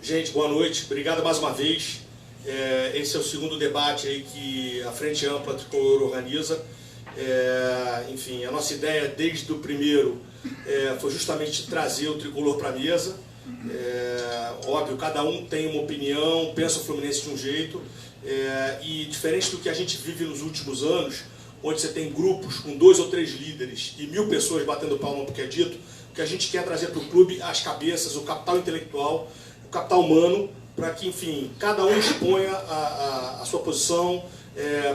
Gente, boa noite. Obrigado mais uma vez. Esse é o segundo debate aí que a Frente Ampla Tricolor organiza. Enfim, a nossa ideia desde o primeiro foi justamente trazer o Tricolor para a mesa. Óbvio, cada um tem uma opinião, pensa o Fluminense de um jeito. E diferente do que a gente vive nos últimos anos, onde você tem grupos com 2 ou 3 líderes e 1000 pessoas batendo palma porque é dito, o que a gente quer trazer para o clube as cabeças, o capital intelectual, o capital humano, para que, enfim, cada um exponha a sua posição,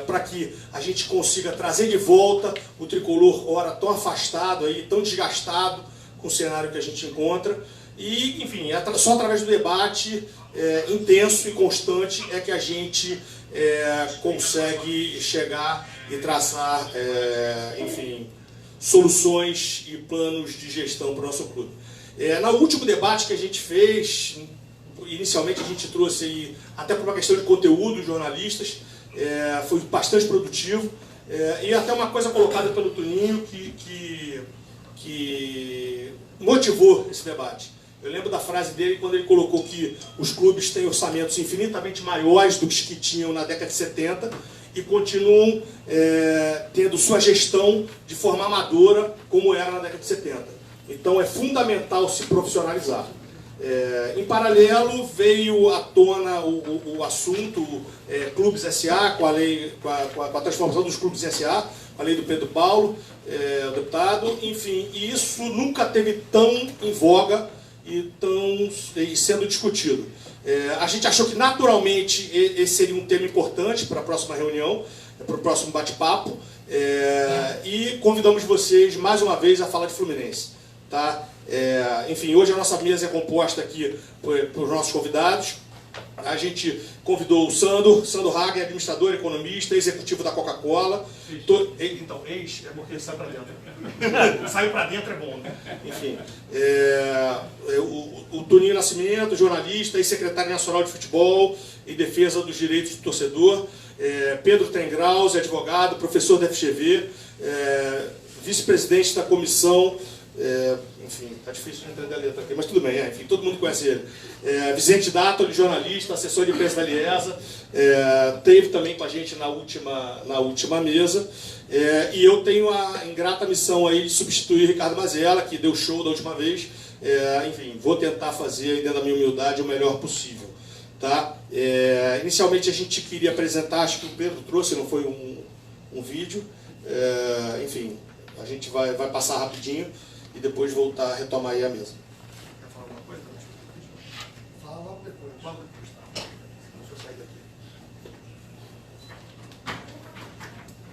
para que a gente consiga trazer de volta o Tricolor, ora tão afastado, aí, tão desgastado com o cenário que a gente encontra. E, enfim, só através do debate intenso e constante é que a gente consegue chegar e traçar, enfim, soluções e planos de gestão para o nosso clube. No último debate que a gente fez, inicialmente a gente trouxe aí, até por uma questão de conteúdo, jornalistas, foi bastante produtivo, e até uma coisa colocada pelo Toninho que motivou esse debate. Eu lembro da frase dele quando ele colocou que os clubes têm orçamentos infinitamente maiores do que tinham na década de 70 e continuam tendo sua gestão de forma amadora, como era na década de 70. Então é fundamental se profissionalizar. Em paralelo, veio à tona o assunto Clubes SA, com a transformação dos Clubes SA, com a lei do Pedro Paulo, o deputado, enfim, e isso nunca teve tão em voga e sendo discutido. A gente achou que naturalmente esse seria um tema importante para a próxima reunião, para o próximo bate-papo, e convidamos vocês mais uma vez a falar de Fluminense. Tá? Enfim, hoje a nossa mesa é composta aqui por nossos convidados. A gente convidou o Sandro Hagen, administrador, economista, executivo da Coca-Cola. Então, ex é porque sai para dentro. Saiu para dentro é bom, né? Enfim, o Toninho Nascimento, jornalista e secretário nacional de futebol e defesa dos direitos do torcedor. Pedro Tengraus, advogado, professor da FGV, vice-presidente da comissão. Enfim, tá difícil de entender a letra aqui, mas tudo bem, enfim, todo mundo conhece ele. Vicente Dato, jornalista, assessor de imprensa da Liesa, teve também com a gente na última mesa, e eu tenho a ingrata missão aí de substituir Ricardo Mazella, que deu show da última vez. Enfim, vou tentar fazer, dentro da minha humildade, o melhor possível. Tá? Inicialmente a gente queria apresentar, acho que o Pedro trouxe, não foi um vídeo, enfim, a gente vai passar rapidinho e depois voltar a retomar aí a mesa. Quer falar alguma coisa? Fala logo depois. Logo depois, tá? Deixa eu sair daqui.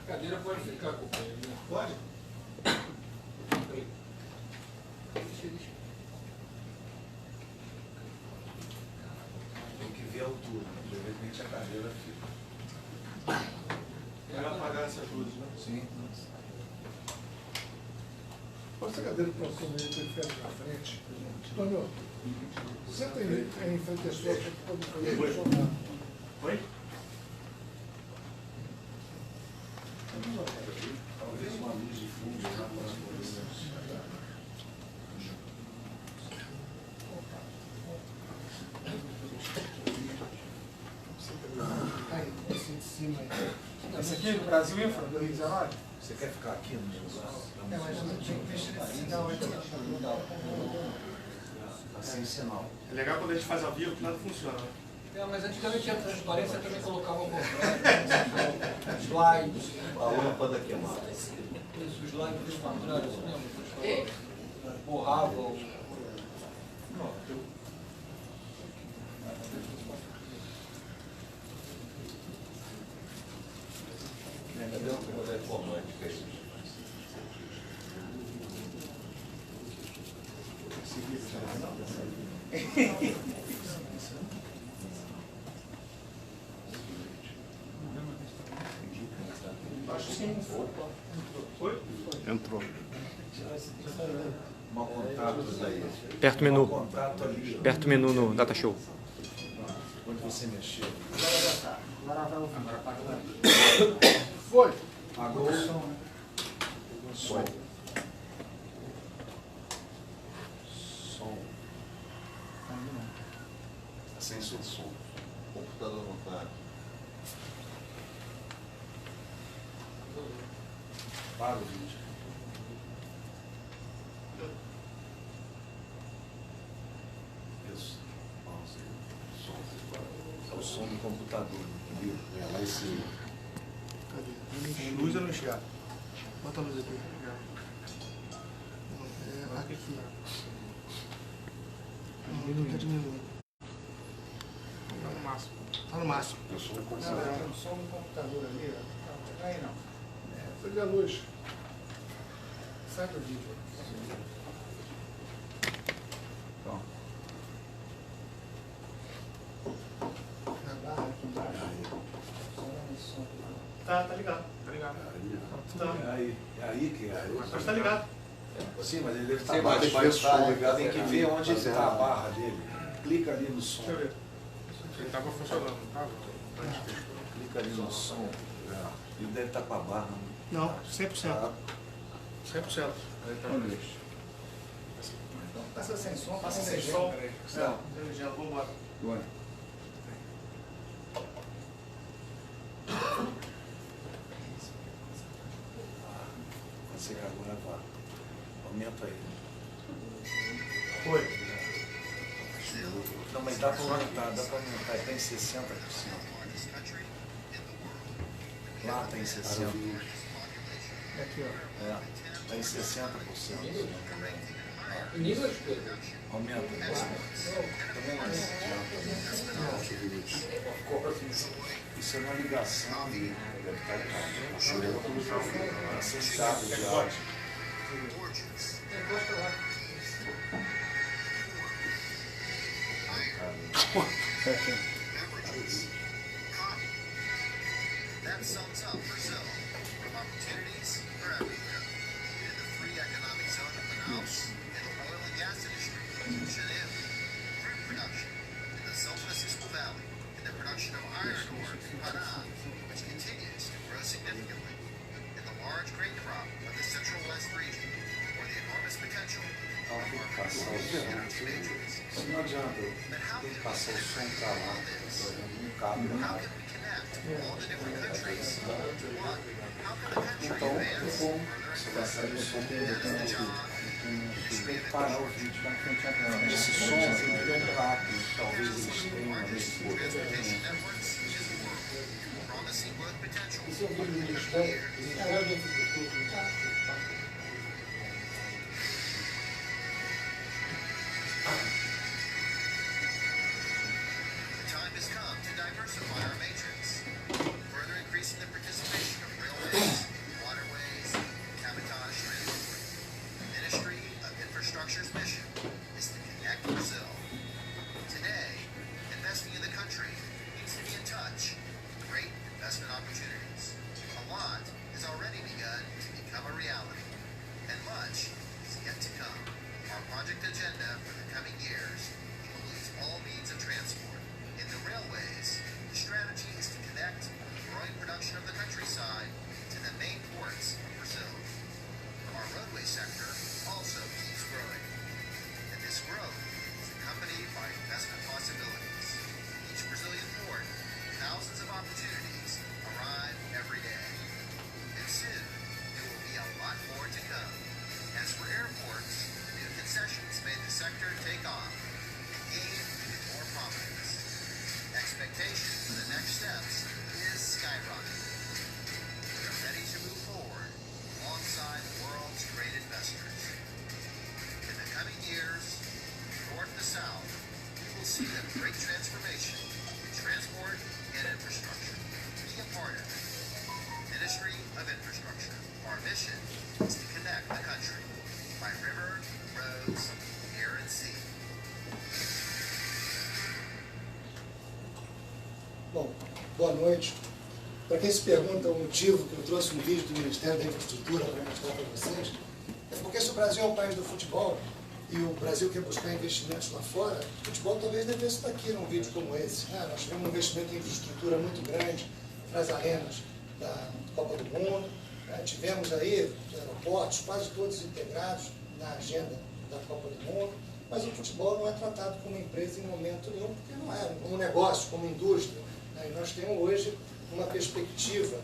A cadeira pode ficar, companheiro. Pode? Tem que ver a altura, de repente a cadeira fica. Vai apagar essas luzes, né? Sim. Pode ser a cadeira para o companheiro que fica na frente. Antônio, senta em frente à sua para poder funcionar. Oi? Talvez uma luz de fundo já para Aí, esse de cima aí. Esse aqui é do Brasil Infra, do Rio de Janeiro? Você quer ficar aqui no negócio? Mas eu não tinha que mexer nesse sinal aí. Tá sem sinal. É legal quando a gente faz ao vivo que nada funciona, né? Mas antigamente tinha transparência, também colocava slides. A lâmpada queimada. Isso, os slides do contrário, você lembra? Borrava o... Cadê o poder informático aí? Acho que sim. Foi? Entrou. Mal contatos aí. Aperta o menu. Contato ali. Aperta o menu no Data Show. Onde você mexeu? Foi. Apagou o som, né? Som. Som. computador não está. Para o vídeo. Isso. É o som do computador, entendeu? É lá em cima. Cadê? Luz ou não enxerga? Bota a luz aqui. É, aqui. Não, tá diminuindo. Tá no máximo. Tá no máximo. Eu sou um Não, computador. é o som do computador ali, ó. Aí não. É, liga a luz. Sai do vídeo. Então, Na barra aqui embaixo. Tá ligado. Tá ligado. Tá. aí que é. Mas tá ligado. Sim, mas ele deve estar Sim, mas mais deixa eu som ver ligado. Tem só. que ver onde Tá está a barra dele. Clica ali no som. Deixa eu ver. Ele tava funcionando, não tava? Clica ali no som. Ele deve estar com a barra. Não, 100%. Tá. 100%. Passa sem som, Passa sem som. Não, já vou embora. Você agora vai. Aumenta aí. Foi. Não, mas dá para aumentar, está em 60%. Lá está em 60%. Aqui, ó. É, está em 60%. Nível de coisa. Aumenta. Também não isso é uma ligação de aceitável de áudio. Encosta lá. That sums up Brazil, with opportunities for everywhere. In the free economic zone of Manaus, in the oil and gas industry, Xerém, fruit production, in the São Francisco Valley, in the production of iron ore in Pará, which continues to grow significantly, in the large grain crop of the Central West region, or the enormous potential of our energy matrix. Não adianta, tem que passar o som para lá, um cabo How errado. can we connect all the different countries into one? How can the country Então, advance bom, você vai sair o som dele aqui. Você tem que parar o vídeo. Esse som tem que ter um cabo, talvez eles tenham nesse transportation networks in the world, promising growth potential Esse é o vídeo do for years. The time has come to diversify our matrix, further increasing the participation of railways, waterways, cabotage transport. The Ministry of Infrastructure's mission is to connect Brazil. Today, investing in the country needs to be in touch with great investment opportunities. A lot has already begun to become a reality, and much is yet to come. Our project agenda for the coming years includes all means of transport. In the railways, the strategy is to connect the growing production of the countryside to the main ports of Brazil. Our roadway sector also keeps growing, and this growth is accompanied by investment possibilities. Each Brazilian port, thousands of opportunities arrive every day. And soon, there will be a lot more to come. As for airports, the new concessions made the sector take off and gain even more prominence. Expectation for the next steps is skyrocketing. We are ready to move forward alongside the world's great investors. In the coming years, from north to south, we will see a great transformation in transport and infrastructure. Be a part of it. Ministry of Infrastructure. Our mission is to connect the country by river, roads, air, and sea. Bom, boa noite. Para quem se pergunta o motivo que eu trouxe um vídeo do Ministério da Infraestrutura para mostrar para vocês, é porque se o Brasil é um país do futebol e o Brasil quer buscar investimentos lá fora, o futebol talvez devesse estar aqui num vídeo como esse. Nós tivemos um investimento em infraestrutura muito grande nas arenas da Copa do Mundo, tivemos aí aeroportos quase todos integrados na agenda da Copa do Mundo, mas o futebol não é tratado como empresa em momento nenhum, porque não é como negócio, como indústria. Né? E nós temos hoje uma perspectiva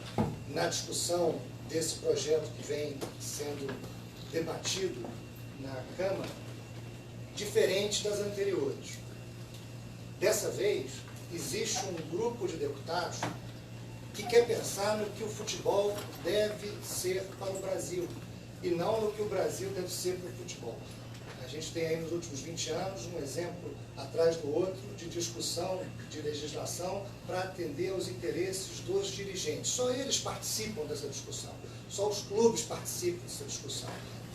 na discussão desse projeto que vem sendo debatido na Câmara, diferente das anteriores. Dessa vez, existe um grupo de deputados que quer pensar no que o futebol deve ser para o Brasil e não no que o Brasil deve ser para o futebol. A gente tem aí nos últimos 20 anos um exemplo atrás do outro de discussão de legislação para atender aos interesses dos dirigentes. Só eles participam dessa discussão, só os clubes participam dessa discussão.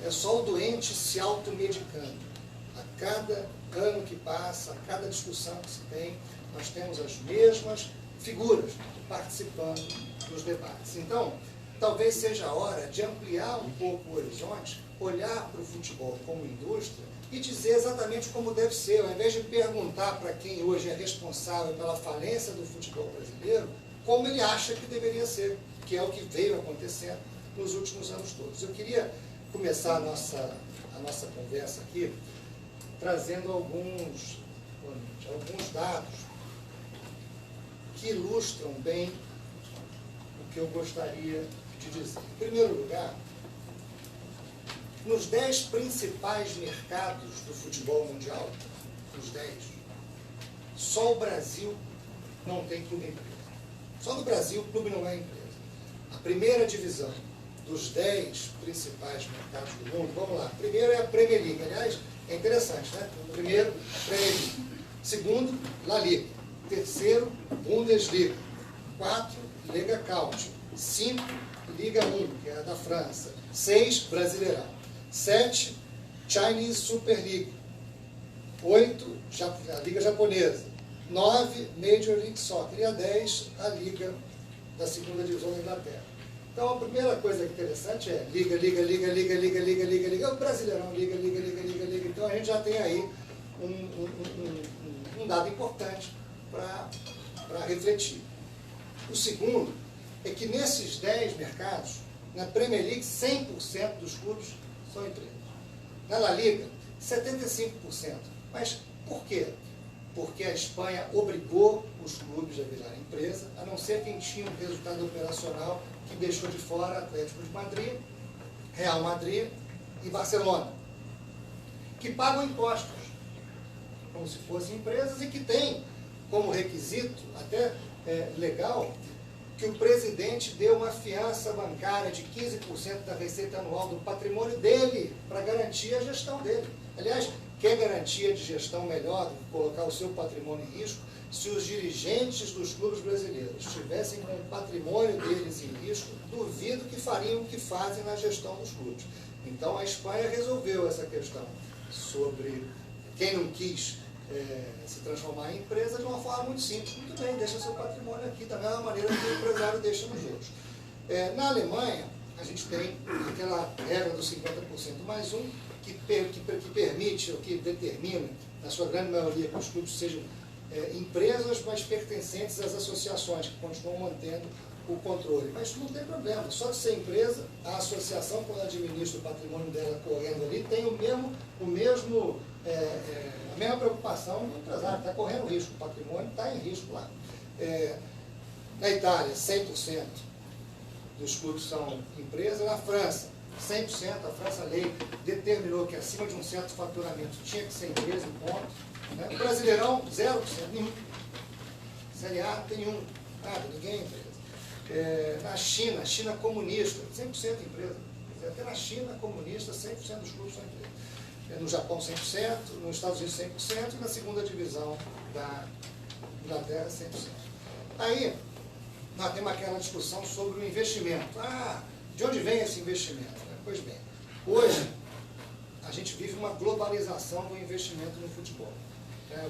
É só o doente se automedicando. A cada ano que passa, a cada discussão que se tem, nós temos as mesmas figuras participando dos debates. Então, talvez seja a hora de ampliar um pouco o horizonte, olhar para o futebol como indústria e dizer exatamente como deve ser, ao invés de perguntar para quem hoje é responsável pela falência do futebol brasileiro, como ele acha que deveria ser, que é o que veio acontecendo nos últimos anos todos. Eu queria começar a nossa conversa aqui trazendo alguns dados que ilustram bem o que eu gostaria de dizer. Em primeiro lugar, nos 10 principais mercados do futebol mundial, os 10, só o Brasil não tem clube empresa. Só no Brasil o clube não é empresa. A primeira divisão dos 10 principais mercados do mundo, vamos lá. Primeiro é a Premier League. Aliás, é interessante, né? Primeiro, Premier League. Segundo, La Liga. Terceiro, Bundesliga. 4, Liga Cautio. 5, Liga 1, que é a da França. 6, Brasileirão. 7, Chinese Super League. 8, a Liga Japonesa. 9, Major League Soccer. E a 10, a Liga da segunda divisão da Inglaterra. Então, a primeira coisa interessante é Liga, o Brasileirão, Liga. Então, a gente já tem aí um dado importante para refletir. O segundo é que nesses 10 mercados, na Premier League, 100% dos clubes são empresas. Na La Liga, 75%. Mas por quê? Porque a Espanha obrigou os clubes a virarem empresa, a não ser quem tinha um resultado operacional que deixou de fora Atlético de Madrid, Real Madrid e Barcelona, que pagam impostos, como se fossem empresas, e que têm como requisito, até legal, que o presidente dê uma fiança bancária de 15% da receita anual do patrimônio dele, para garantir a gestão dele. Aliás, quer garantia de gestão melhor do que colocar o seu patrimônio em risco? Se os dirigentes dos clubes brasileiros estivessem com o patrimônio deles em risco, duvido que fariam o que fazem na gestão dos clubes. Então a Espanha resolveu essa questão sobre quem não quis se transformar em empresa de uma forma muito simples. Muito bem, deixa seu patrimônio aqui da mesma maneira que o empresário deixa nos outros. Na Alemanha, a gente tem aquela regra do 50% mais um, que permite, ou que determina, na sua grande maioria, que os clubes sejam empresas, mas pertencentes às associações, que continuam mantendo o controle. Mas não tem problema, só de ser empresa, a associação, quando administra o patrimônio dela correndo ali, tem a mesma preocupação do empresário, está correndo risco, o patrimônio está em risco lá. Na Itália, 100% dos clubes são empresas. Na França, 100%, a França Lei determinou que acima de um certo faturamento tinha que ser empresa, ponto. O Brasileirão, 0%, nenhum. Série A não tem nenhum, nada, ninguém é empresa. Na China, China comunista, 100% empresa. Até na China comunista, 100% dos clubes são empresas. No Japão, 100%, nos Estados Unidos, 100%, e na segunda divisão da Inglaterra, 100%. Aí, nós temos aquela discussão sobre o investimento. De onde vem esse investimento? Pois bem, hoje a gente vive uma globalização do investimento no futebol.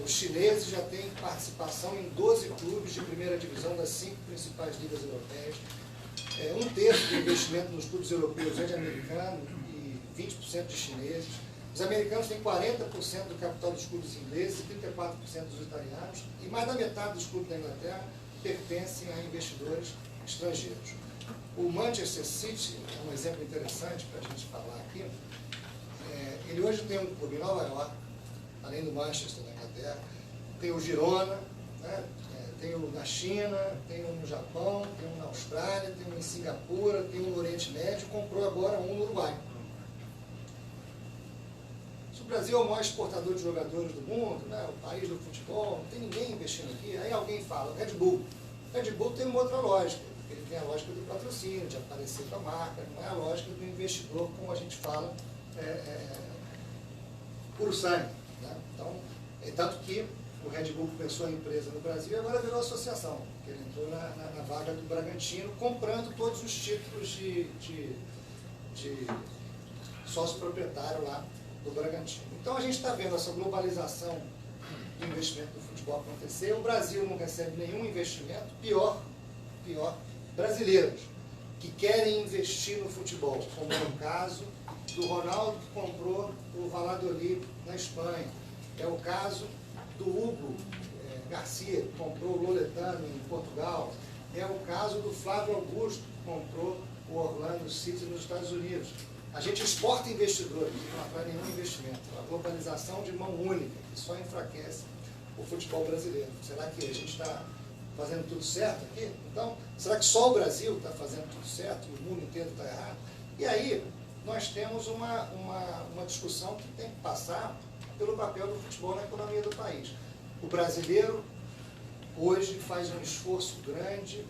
Os chineses já têm participação em 12 clubes de primeira divisão das 5 principais ligas europeias. 1/3 do investimento nos clubes europeus é de americano e 20% de chineses. Os americanos têm 40% do capital dos clubes ingleses e 34% dos italianos, e mais da metade dos clubes da Inglaterra pertencem a investidores estrangeiros. O Manchester City é um exemplo interessante para a gente falar aqui. Ele hoje tem um clube em Nova York, além do Manchester, na Inglaterra. Tem o Girona, né? Tem um na China, tem um no Japão, tem um na Austrália, tem um em Singapura, tem um no Oriente Médio, comprou agora um no Uruguai. Se o Brasil é o maior exportador de jogadores do mundo, né, o país do futebol, não tem ninguém investindo aqui, aí alguém fala, Red Bull. Red Bull tem uma outra lógica, porque ele tem a lógica do patrocínio, de aparecer com a marca, não é a lógica do investidor, como a gente fala, puro sangue. Né? Então, tanto que o Red Bull começou a empresa no Brasil e agora virou associação, porque ele entrou na vaga do Bragantino, comprando todos os títulos de sócio proprietário lá do Bragantino. Então a gente está vendo essa globalização do investimento do futebol acontecer. O Brasil não recebe nenhum investimento, pior, brasileiros que querem investir no futebol, como é o caso do Ronaldo, que comprou o Valladolid na Espanha. É o caso do Hugo Garcia, que comprou o Loletano em Portugal. É o caso do Flávio Augusto, que comprou o Orlando City nos Estados Unidos. A gente exporta investidores, não atrai nenhum investimento. A globalização de mão única, que só enfraquece o futebol brasileiro. Será que a gente está fazendo tudo certo aqui? Então, será que só o Brasil está fazendo tudo certo e o mundo inteiro está errado? E aí, nós temos uma discussão que tem que passar pelo papel do futebol na economia do país. O brasileiro, hoje, faz um esforço grande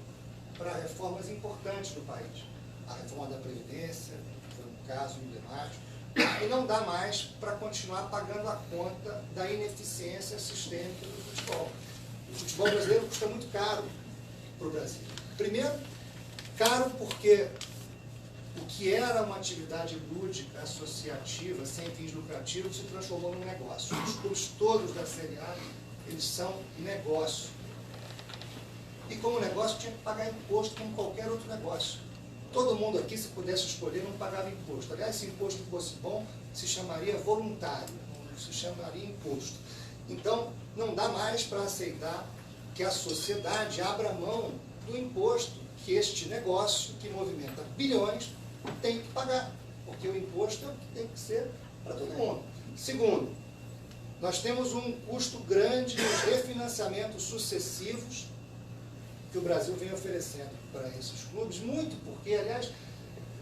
para reformas importantes do país. A reforma da Previdência, foi um caso emblemático, e não dá mais para continuar pagando a conta da ineficiência sistêmica do futebol. O futebol brasileiro custa muito caro para o Brasil. Primeiro, caro porque o que era uma atividade lúdica, associativa, sem fins lucrativos, se transformou num negócio. Os clubes todos da Série A, eles são negócio. E como negócio, tinha que pagar imposto como qualquer outro negócio. Todo mundo aqui, se pudesse escolher, não pagava imposto. Aliás, se imposto fosse bom, se chamaria voluntário, não se chamaria imposto. Então, não dá mais para aceitar que a sociedade abra mão do imposto que este negócio, que movimenta bilhões, tem que pagar. Porque o imposto é o que tem que ser para todo mundo. Segundo, nós temos um custo grande nos refinanciamentos sucessivos que o Brasil vem oferecendo para esses clubes, muito porque, aliás...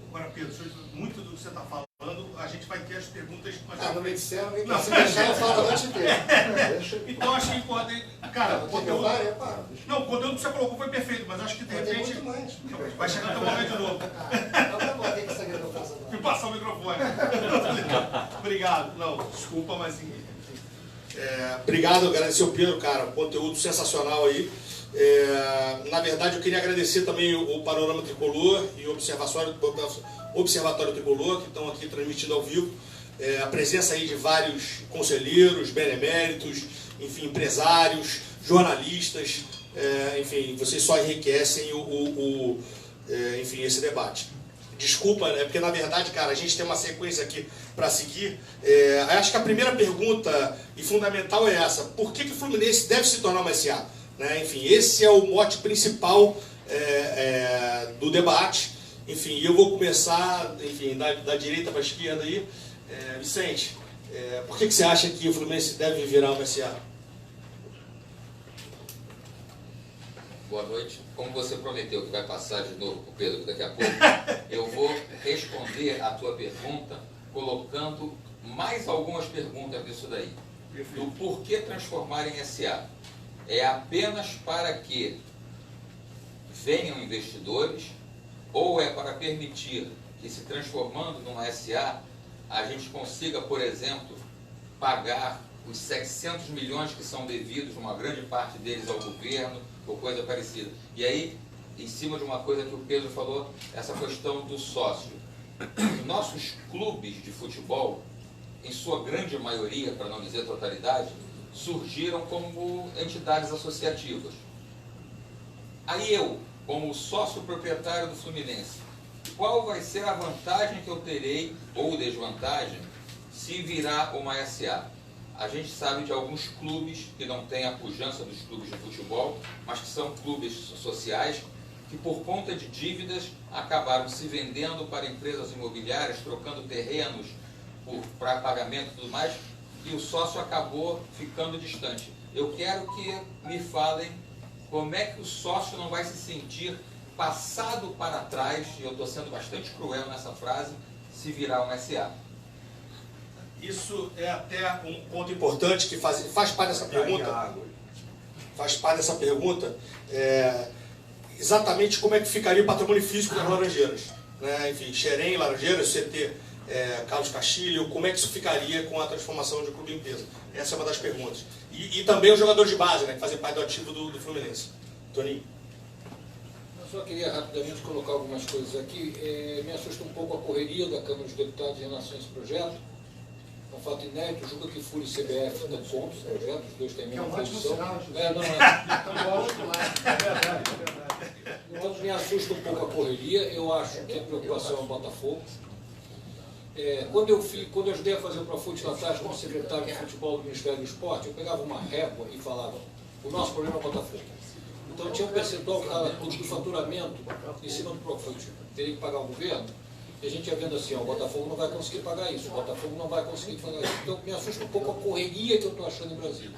Agora, Pedro, muito do que você está falando, a gente vai ter as perguntas... não me disseram, se deixar eu falo a noite inteira. Então, acho que importante... Cara, o conteúdo... Não, o conteúdo que você colocou foi perfeito, mas acho que, de repente... Muito mais. Vai chegar até o momento de novo. Então tá bom, o que você quer que eu faça agora? Fui passar o microfone. Obrigado. Não, desculpa, mas... Obrigado, agradecer ao Pedro, cara, conteúdo sensacional aí. Na verdade, eu queria agradecer também o Panorama Tricolor e o Observatório Tricolor, que estão aqui transmitindo ao vivo. A presença aí de vários conselheiros, beneméritos, enfim, empresários, jornalistas, enfim, vocês só enriquecem enfim, esse debate. Desculpa, né? Porque na verdade, cara, a gente tem uma sequência aqui para seguir. Acho que a primeira pergunta e fundamental é essa: por que o Fluminense deve se tornar uma SA? Né? Enfim, esse é o mote principal do debate. Enfim, eu vou começar, enfim, da direita para a esquerda aí. Vicente, por que você acha que o Fluminense deve virar uma SA? Boa noite. Como você prometeu que vai passar de novo para o Pedro daqui a pouco, eu vou responder a tua pergunta colocando mais algumas perguntas disso daí. Do porquê transformar em SA. É apenas para que venham investidores ou é para permitir que, se transformando numa SA, a gente consiga, por exemplo, pagar os 700 milhões que são devidos, uma grande parte deles ao governo, ou coisa parecida. E aí, em cima de uma coisa que o Pedro falou, essa questão do sócio. Os nossos clubes de futebol, em sua grande maioria, para não dizer totalidade, surgiram como entidades associativas. Aí eu, como sócio proprietário do Fluminense, qual vai ser a vantagem que eu terei, ou desvantagem, se virar uma SA? A gente sabe de alguns clubes que não têm a pujança dos clubes de futebol, mas que são clubes sociais, que por conta de dívidas acabaram se vendendo para empresas imobiliárias, trocando terrenos para pagamento e tudo mais, e o sócio acabou ficando distante. Eu quero que me falem como é que o sócio não vai se sentir passado para trás, e eu estou sendo bastante cruel nessa frase, se virar um SA. Isso é até um ponto importante que faz parte dessa pergunta. Faz parte dessa pergunta exatamente como é que ficaria o patrimônio físico das Laranjeiras. Né? Enfim, Xerém, Laranjeiras, CT Carlos Castilho, como é que isso ficaria com a transformação de clube empresa? Essa é uma das perguntas. E também os jogadores de base, né, que fazem parte do ativo do Fluminense. Toninho. Eu só queria rapidamente colocar algumas coisas aqui. Me assusta um pouco a correria da Câmara dos Deputados em relação a esse projeto. É um fato inédito, julga que FURI e CBF estão contra os projetos, os dois têm a mesma posição. Então me assusta um pouco a correria, eu acho que a preocupação é o Botafogo. Quando eu ajudei a fazer o Profut lá atrás como secretário de futebol do Ministério do Esporte, eu pegava uma régua e falava, o nosso problema é o Botafogo. Então tinha um percentual que estava do faturamento em cima do Profut, teria que pagar o governo, e a gente ia vendo assim, ó, o Botafogo não vai conseguir pagar isso, o Botafogo não vai conseguir pagar isso. Então me assusta um pouco a correria que eu estou achando em Brasília.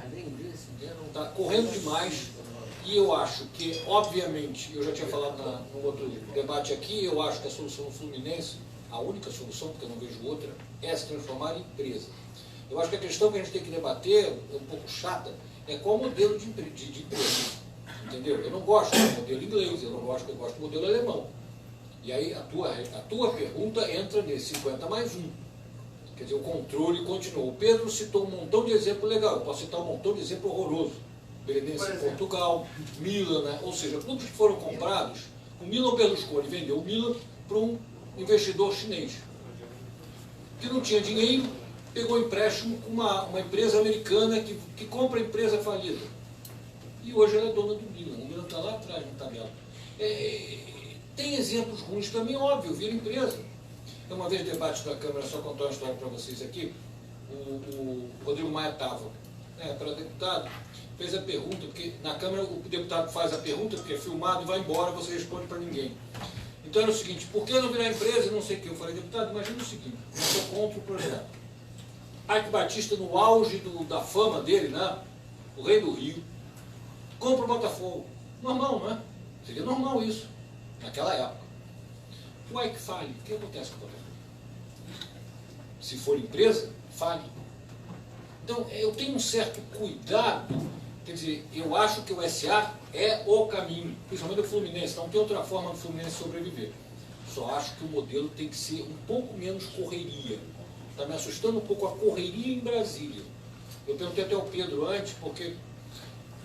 Está correndo demais, e eu acho que, obviamente, eu já tinha falado no outro debate aqui, eu acho que a solução do Fluminense, a única solução, porque eu não vejo outra, é se transformar em empresa. Eu acho que a questão que a gente tem que debater, um pouco chata, é qual modelo de empresa. Entendeu? Eu não gosto do modelo inglês, eu gosto do modelo alemão. E aí a tua pergunta entra nesse 50+1. Quer dizer, o controle continuou. O Pedro citou um montão de exemplo legal, eu posso citar um montão de exemplo horroroso. Belenense em Portugal, Milan, né? Ou seja, clubes que foram comprados, o Milan Berlusconi vendeu o Milan para um investidor chinês, que não tinha dinheiro, pegou empréstimo com uma empresa americana que compra a empresa falida. E hoje ela é dona do Milan. O Milan está lá atrás na tabela. Tem exemplos ruins também, óbvio, vira empresa. Uma vez debate da Câmara, só contar uma história para vocês aqui, o Rodrigo Maia estava para deputado, fez a pergunta, porque na Câmara o deputado faz a pergunta, porque é filmado e vai embora, você responde para ninguém. Então era o seguinte, por que não virar empresa? Não sei o que. Eu falei, deputado, imagina o seguinte, eu sou contra o projeto. Ike Batista, no auge da fama dele, né? O rei do Rio, compra o Botafogo. Normal, não é? Seria normal isso, naquela época. O Ike fale, o que acontece com o Botafogo? Se for empresa, fale. Então, eu tenho um certo cuidado, quer dizer, eu acho que o SA é o caminho, principalmente o Fluminense, não tem outra forma do Fluminense sobreviver. Só acho que o modelo tem que ser um pouco menos correria. Está me assustando um pouco a correria em Brasília. Eu perguntei até ao Pedro antes, porque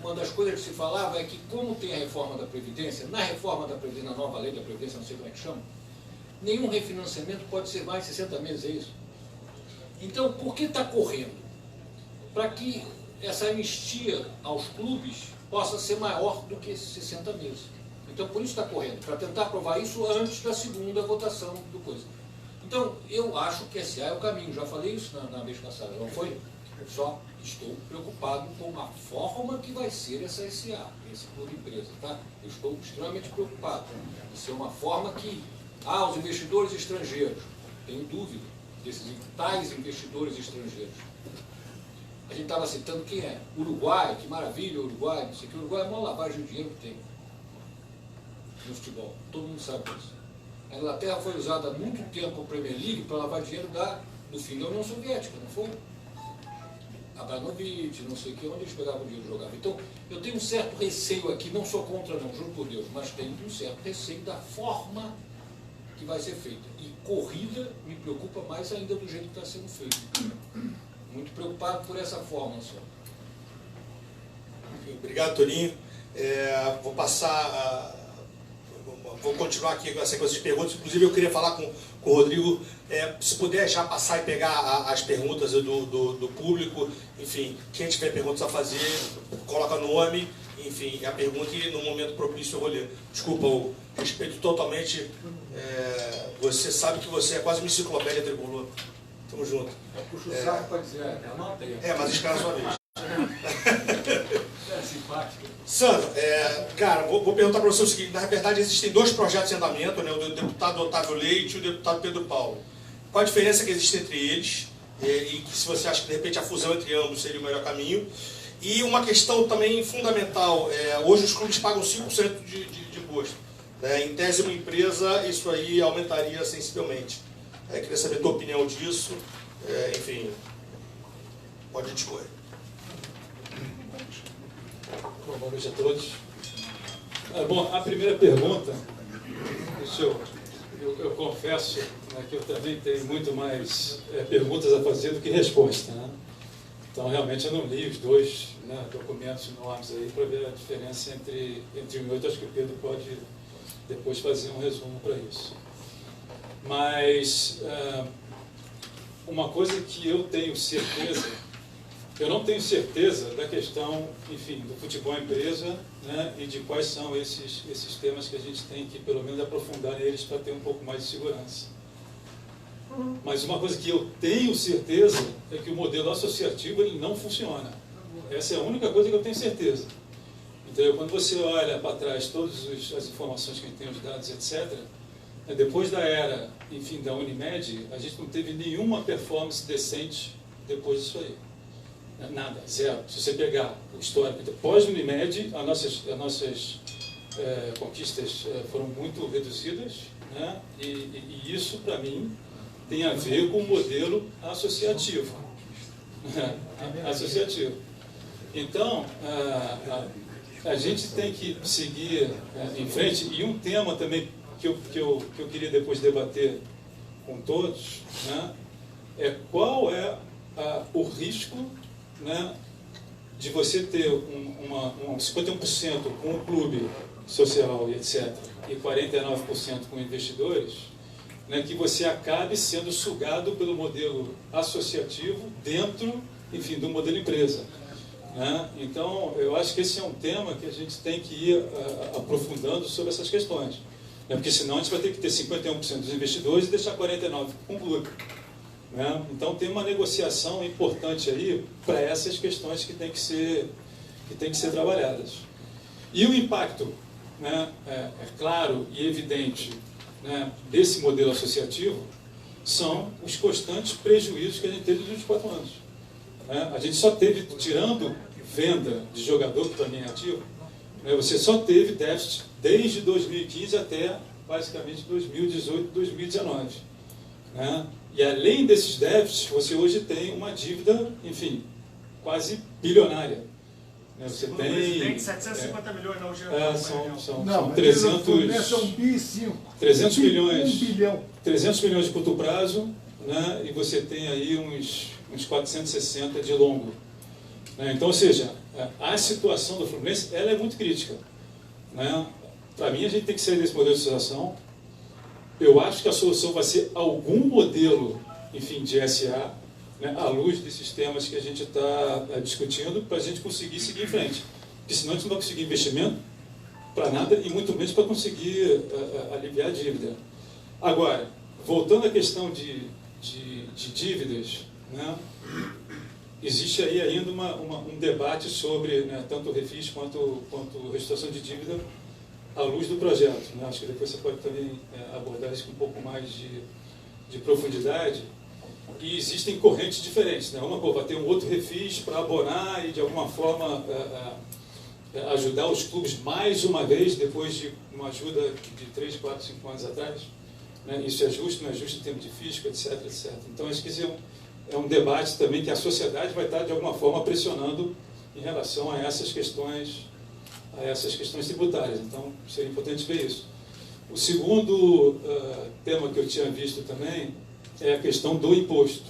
uma das coisas que se falava é que, como tem a reforma da Previdência, na reforma da Previdência, na nova lei da Previdência, não sei como é que chama, nenhum refinanciamento pode ser mais de 60 meses, é isso? Então, por que está correndo? Para que essa anistia aos clubes possa ser maior do que esses 60 meses. Então, por isso está correndo, para tentar aprovar isso antes da segunda votação do coisa. Então, eu acho que SA é o caminho, já falei isso na vez passada, não foi? Só estou preocupado com a forma que vai ser essa SA, esse clube empresa, tá? Eu estou extremamente preocupado. Vai ser uma forma que, os investidores estrangeiros, tenho dúvida desses tais investidores estrangeiros. A gente estava citando quem é? Uruguai, que maravilha, Uruguai, não sei o que. O Uruguai é a maior lavagem de dinheiro que tem no futebol. Todo mundo sabe disso. A Inglaterra foi usada há muito tempo a Premier League para lavar dinheiro do fim da União Soviética, não foi? Abramovich, não sei o que, onde eles pegavam o dinheiro e jogavam. Então, eu tenho um certo receio aqui, não sou contra não, juro por Deus, mas tenho um certo receio da forma que vai ser feita. E corrida me preocupa mais ainda do jeito que está sendo feito. Muito preocupado por essa forma só. Obrigado, Toninho. Vou passar vou continuar aqui com a sequência de perguntas. Inclusive, eu queria falar com o Rodrigo, se puder já passar e pegar as perguntas do público. Enfim, quem tiver perguntas a fazer, coloca nome, enfim, a pergunta e no momento propício eu vou ler. Desculpa, eu respeito totalmente. Você sabe que você é quase uma enciclopédia tricolor. Tamo junto. Eu puxo o saco para dizer, anota aí. Mas espera a sua vez. É simpático. Sandro, cara, vou perguntar para você o seguinte: na verdade existem dois projetos em andamento, né, o do deputado Otávio Leite e o deputado Pedro Paulo. Qual a diferença que existe entre eles? e que se você acha que de repente a fusão entre ambos seria o melhor caminho. E uma questão também fundamental, hoje os clubes pagam 5% de imposto. Em tese, uma empresa, isso aí aumentaria sensivelmente. Queria saber a tua opinião disso. Enfim, pode discorrer. Boa noite a todos. Bom, a primeira pergunta, eu confesso, né, que eu também tenho muito mais perguntas a fazer do que resposta, né? Então, realmente, eu não li os dois, né, documentos enormes aí para ver a diferença entre um e outro. Acho que o Pedro pode depois fazer um resumo para isso. Mas uma coisa que eu tenho certeza, eu não tenho certeza da questão, enfim, do futebol empresa, né, e de quais são esses temas que a gente tem que, pelo menos, aprofundar neles para ter um pouco mais de segurança. Mas uma coisa que eu tenho certeza é que o modelo associativo ele não funciona. Essa é a única coisa que eu tenho certeza. Então, quando você olha para trás todas as informações que a gente tem, os dados, etc., depois da era, enfim, da Unimed, a gente não teve nenhuma performance decente depois disso aí. Nada, zero. Se você pegar o histórico pós-Unimed, as nossas conquistas foram muito reduzidas, né? E isso, para mim, tem a ver com o modelo associativo. Associativo. Então, a gente tem que seguir em frente. E um tema também que eu queria depois debater com todos, né, é qual é o risco, né, de você ter um 51% com o clube social e etc., e 49% com investidores, né, que você acabe sendo sugado pelo modelo associativo dentro, enfim, do modelo empresa. Né? Então, eu acho que esse é um tema que a gente tem que ir aprofundando sobre essas questões. Né? Porque senão a gente vai ter que ter 51% dos investidores e deixar 49% com o clube. Né? Então, tem uma negociação importante aí para essas questões que tem que ser trabalhadas. E o impacto, né, é claro e evidente, né, desse modelo associativo são os constantes prejuízos que a gente teve nos últimos 4 anos. Né? A gente só teve, tirando venda de jogador, que também é ativo, né, você só teve déficit desde 2015 até basicamente 2018, 2019. Né? E além desses déficits, você hoje tem uma dívida, enfim, quase bilionária. Você tem 750 milhões na UGE. São 300 milhões. 1 bilhão. 300 milhões de curto prazo, né, e você tem aí uns 460 de longo. Né? Então, ou seja, a situação do Fluminense ela é muito crítica. Né? Para mim, a gente tem que sair desse modelo de associação. Eu acho que a solução vai ser algum modelo, enfim, de SA, né, à luz desses temas que a gente está discutindo, para a gente conseguir seguir em frente. Porque senão a gente não vai conseguir investimento para nada e muito menos para conseguir aliviar a dívida. Agora, voltando à questão de dívidas, né, existe aí ainda um debate sobre, né, tanto o refis quanto restituição de dívida à luz do projeto. Né? Acho que depois você pode também abordar isso com um pouco mais de profundidade. E existem correntes diferentes. Né? Uma vai ter um outro refis para abonar e, de alguma forma, ajudar os clubes mais uma vez, depois de uma ajuda de 3, 4, 5 anos atrás. Né? Isso é justo, não é justo em termos de fisco, etc, etc. Então, acho que esse é um debate também que a sociedade vai estar, de alguma forma, pressionando em relação a essas questões tributárias. Então, seria importante ver isso. O segundo tema que eu tinha visto também é a questão do imposto.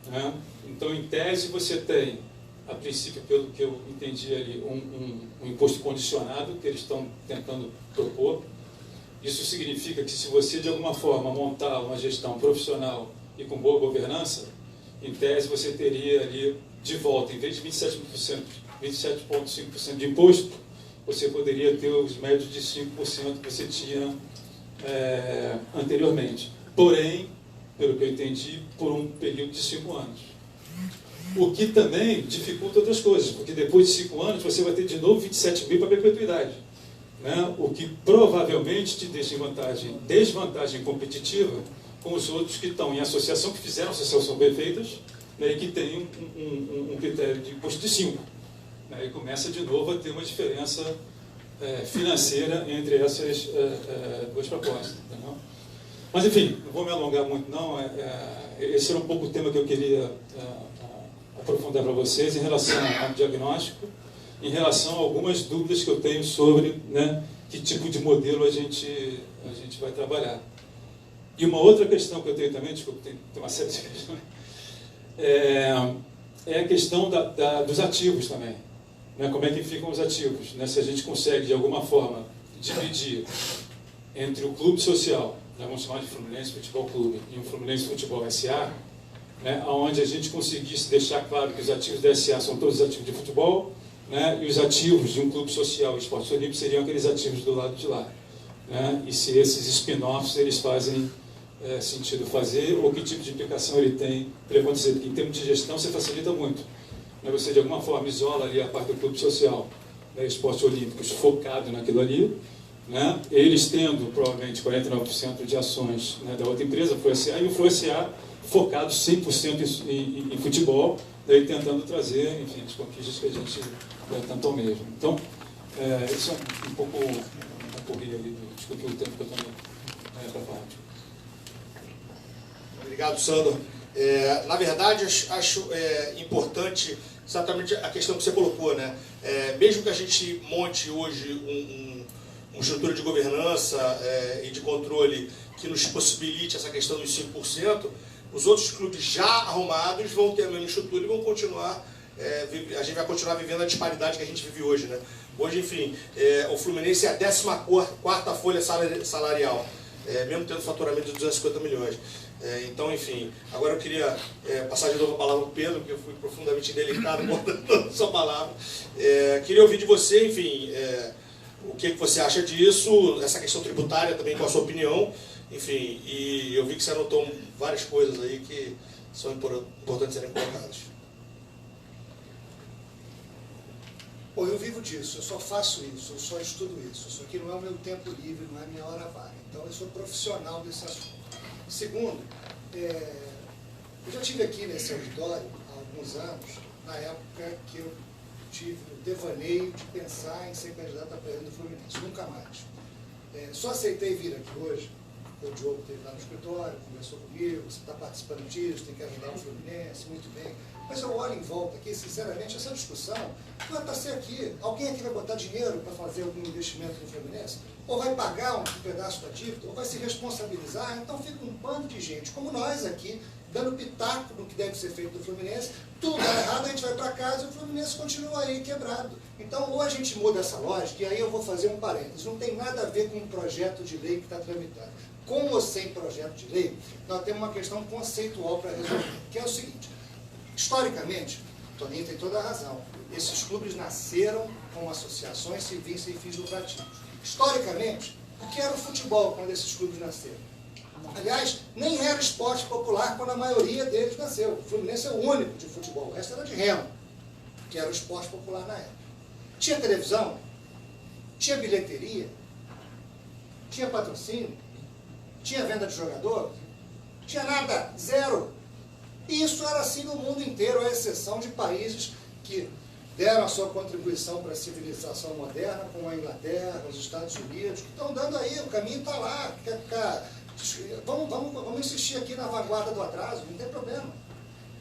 Né? Então, em tese, você tem, a princípio, pelo que eu entendi ali, um imposto condicionado que eles estão tentando propor. Isso significa que se você, de alguma forma, montar uma gestão profissional e com boa governança, em tese, você teria ali, de volta, em vez de 27,5% de imposto, você poderia ter os médios de 5% que você tinha anteriormente. Porém, pelo que eu entendi, por um período de 5 anos. O que também dificulta outras coisas, porque depois de 5 anos você vai ter de novo 27 mil para perpetuidade. Né? O que provavelmente te deixa em desvantagem competitiva com os outros que estão em associação, que fizeram associação bem feitas, né, e que tem um critério de custo de 5. Né, e começa de novo a ter uma diferença financeira entre essas duas propostas. Entendeu? Mas, enfim, não vou me alongar muito, não. Esse era um pouco o tema que eu queria aprofundar para vocês em relação ao diagnóstico, em relação a algumas dúvidas que eu tenho sobre, né, que tipo de modelo a gente vai trabalhar. E uma outra questão que eu tenho também, desculpa, tem uma série de questões, é a questão dos ativos também. Né, como é que ficam os ativos? Né, se a gente consegue, de alguma forma, dividir entre o clube social, né, vamos chamar de Fluminense Futebol Clube, e o Fluminense Futebol SA, né, onde a gente conseguisse deixar claro que os ativos da SA são todos ativos de futebol, né, e os ativos de um clube social e esporte olímpico seriam aqueles ativos do lado de lá. Né, e se esses spin-offs eles fazem sentido fazer, ou que tipo de implicação ele tem para acontecer. Porque em termos de gestão você facilita muito. Né, você de alguma forma isola ali a parte do clube social, né, esporte olímpicos focado naquilo ali, né, eles tendo provavelmente 49% de ações, né, da outra empresa, FluSA, e o FluSA focado 100% em futebol, daí tentando trazer, enfim, as conquistas que a gente tanto almeja. Então, isso é um pouco corrida ali, desculpe o tempo que eu também para falar. Obrigado, Sandro. Na verdade, acho importante exatamente a questão que você colocou, né? Mesmo que a gente monte hoje uma estrutura de governança e de controle que nos possibilite essa questão dos 5%, os outros clubes já arrumados vão ter a mesma estrutura e vão continuar, a gente vai continuar vivendo a disparidade que a gente vive hoje, né? Hoje, enfim, o Fluminense é a 14ª folha salarial, mesmo tendo faturamento de 250 milhões. Então, enfim, agora eu queria passar de novo a palavra para o Pedro, porque eu fui profundamente indelicado cortando a sua palavra. Queria ouvir de você, enfim, o que você acha disso, essa questão tributária também, qual a sua opinião, enfim, e eu vi que você anotou várias coisas aí que são importantes serem colocadas. Bom, eu vivo disso, eu só faço isso, eu só estudo isso. Isso aqui não é o meu tempo livre, não é a minha hora vaga. Então, eu sou profissional desse assunto. Segundo, eu já estive aqui nesse auditório há alguns anos, na época que eu tive o devaneio de pensar em ser candidato a presidente do Fluminense. Nunca mais. Só aceitei vir aqui hoje, porque o Diogo esteve lá no escritório, conversou comigo, você está participando disso, tem que ajudar o Fluminense, muito bem. Mas eu olho em volta aqui, sinceramente, essa discussão vai estar ser aqui. Alguém aqui vai botar dinheiro para fazer algum investimento no Fluminense? Ou vai pagar um pedaço da dívida? Ou vai se responsabilizar? Então fica um bando de gente, como nós aqui, dando pitaco no que deve ser feito do Fluminense. Tudo dá errado, a gente vai para casa e o Fluminense continua aí quebrado. Então, ou a gente muda essa lógica, e aí eu vou fazer um parênteses. Não tem nada a ver com um projeto de lei que está tramitando. Com ou sem projeto de lei, nós temos uma questão conceitual para resolver, que é o seguinte. Historicamente, Toninho tem toda a razão, esses clubes nasceram com associações civis sem fins lucrativos. Historicamente, o que era o futebol quando esses clubes nasceram? Aliás, nem era esporte popular quando a maioria deles nasceu. O Fluminense é o único de futebol, o resto era de remo, que era o esporte popular na época. Tinha televisão, tinha bilheteria, tinha patrocínio, tinha venda de jogador, tinha nada, zero. E isso era assim no mundo inteiro, à exceção de países que deram a sua contribuição para a civilização moderna, como a Inglaterra, os Estados Unidos, que estão dando aí, o caminho está lá. Vamos insistir aqui na vanguarda do atraso, não tem problema.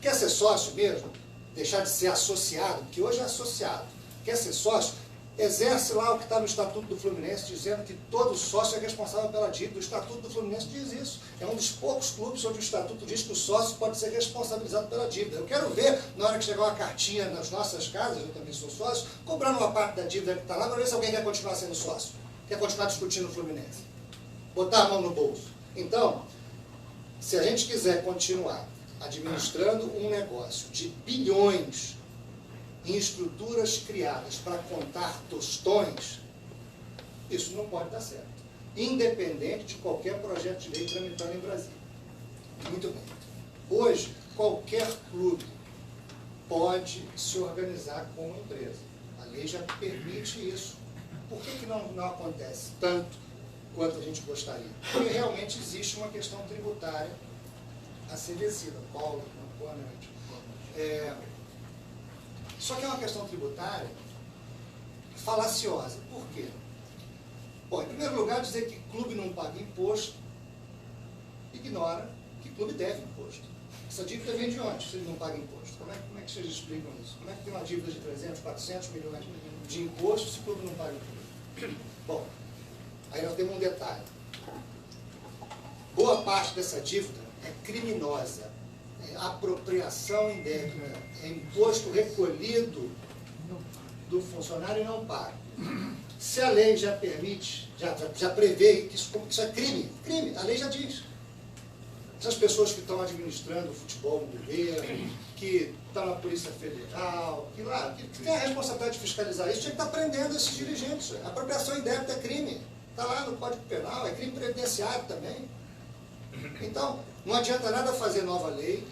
Quer ser sócio mesmo? Deixar de ser associado, porque hoje é associado. Quer ser sócio? Exerce lá o que está no Estatuto do Fluminense, dizendo que todo sócio é responsável pela dívida. O Estatuto do Fluminense diz isso. É um dos poucos clubes onde o Estatuto diz que o sócio pode ser responsabilizado pela dívida. Eu quero ver, na hora que chegar uma cartinha nas nossas casas, eu também sou sócio, cobrando uma parte da dívida que está lá, para ver se alguém quer continuar sendo sócio. Quer continuar discutindo o Fluminense. Botar a mão no bolso. Então, se a gente quiser continuar administrando um negócio de bilhões em estruturas criadas para contar tostões, isso não pode dar certo. Independente de qualquer projeto de lei tramitando em Brasília. Muito bem. Hoje, qualquer clube pode se organizar como empresa. A lei já permite isso. Por que não acontece tanto quanto a gente gostaria. Porque realmente existe uma questão tributária a ser vencida. Paulo, boa noite. Só que é uma questão tributária falaciosa. Por quê? Bom, em primeiro lugar, dizer que clube não paga imposto ignora que clube deve imposto. Essa dívida vem de onde, se ele não paga imposto? Como é que vocês explicam isso? Como é que tem uma dívida de 300, 400 milhões de imposto se o clube não paga imposto? Bom, aí nós temos um detalhe. Boa parte dessa dívida é criminosa. É apropriação indébita. É imposto recolhido do funcionário e não pago. Se a lei já permite, já prevê que isso é crime, a lei já diz. Essas pessoas que estão administrando o futebol no governo, que estão na Polícia Federal, que tem a responsabilidade de fiscalizar isso, tinha que estar prendendo esses dirigentes. A apropriação indébita é crime. Está lá no Código Penal, é crime previdenciário também. Então, não adianta nada fazer nova lei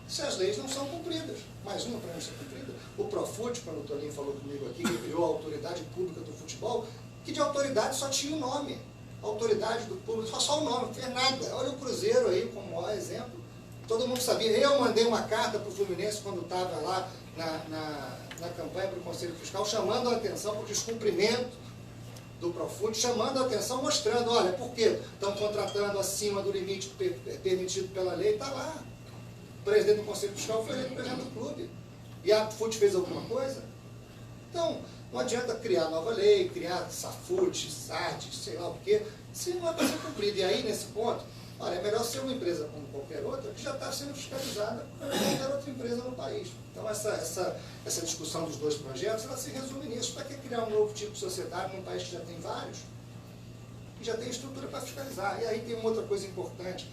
se as leis não são cumpridas. Mais uma para não ser cumprida. O Profut, quando o Toninho falou comigo aqui, que criou a Autoridade Pública do Futebol, que de autoridade só tinha o nome. A autoridade do público, só o nome, não fez nada. Olha o Cruzeiro aí como maior exemplo. Todo mundo sabia. Eu mandei uma carta para o Fluminense quando estava lá na campanha para o Conselho Fiscal, chamando a atenção para o descumprimento do Profut, chamando a atenção, mostrando, olha, por quê? Estão contratando acima do limite permitido pela lei, está lá. O presidente do Conselho Fiscal foi eleito presidente do clube. E a FUT fez alguma coisa? Então, não adianta criar nova lei, criar SAFUT, SAT, sei lá o quê, se não é para ser cumprido. E aí, nesse ponto, olha, é melhor ser uma empresa como qualquer outra, que já está sendo fiscalizada como qualquer outra empresa no país. Então, essa discussão dos dois projetos, ela se resume nisso. Para que criar um novo tipo de sociedade num país que já tem vários? E já tem estrutura para fiscalizar. E aí tem uma outra coisa importante.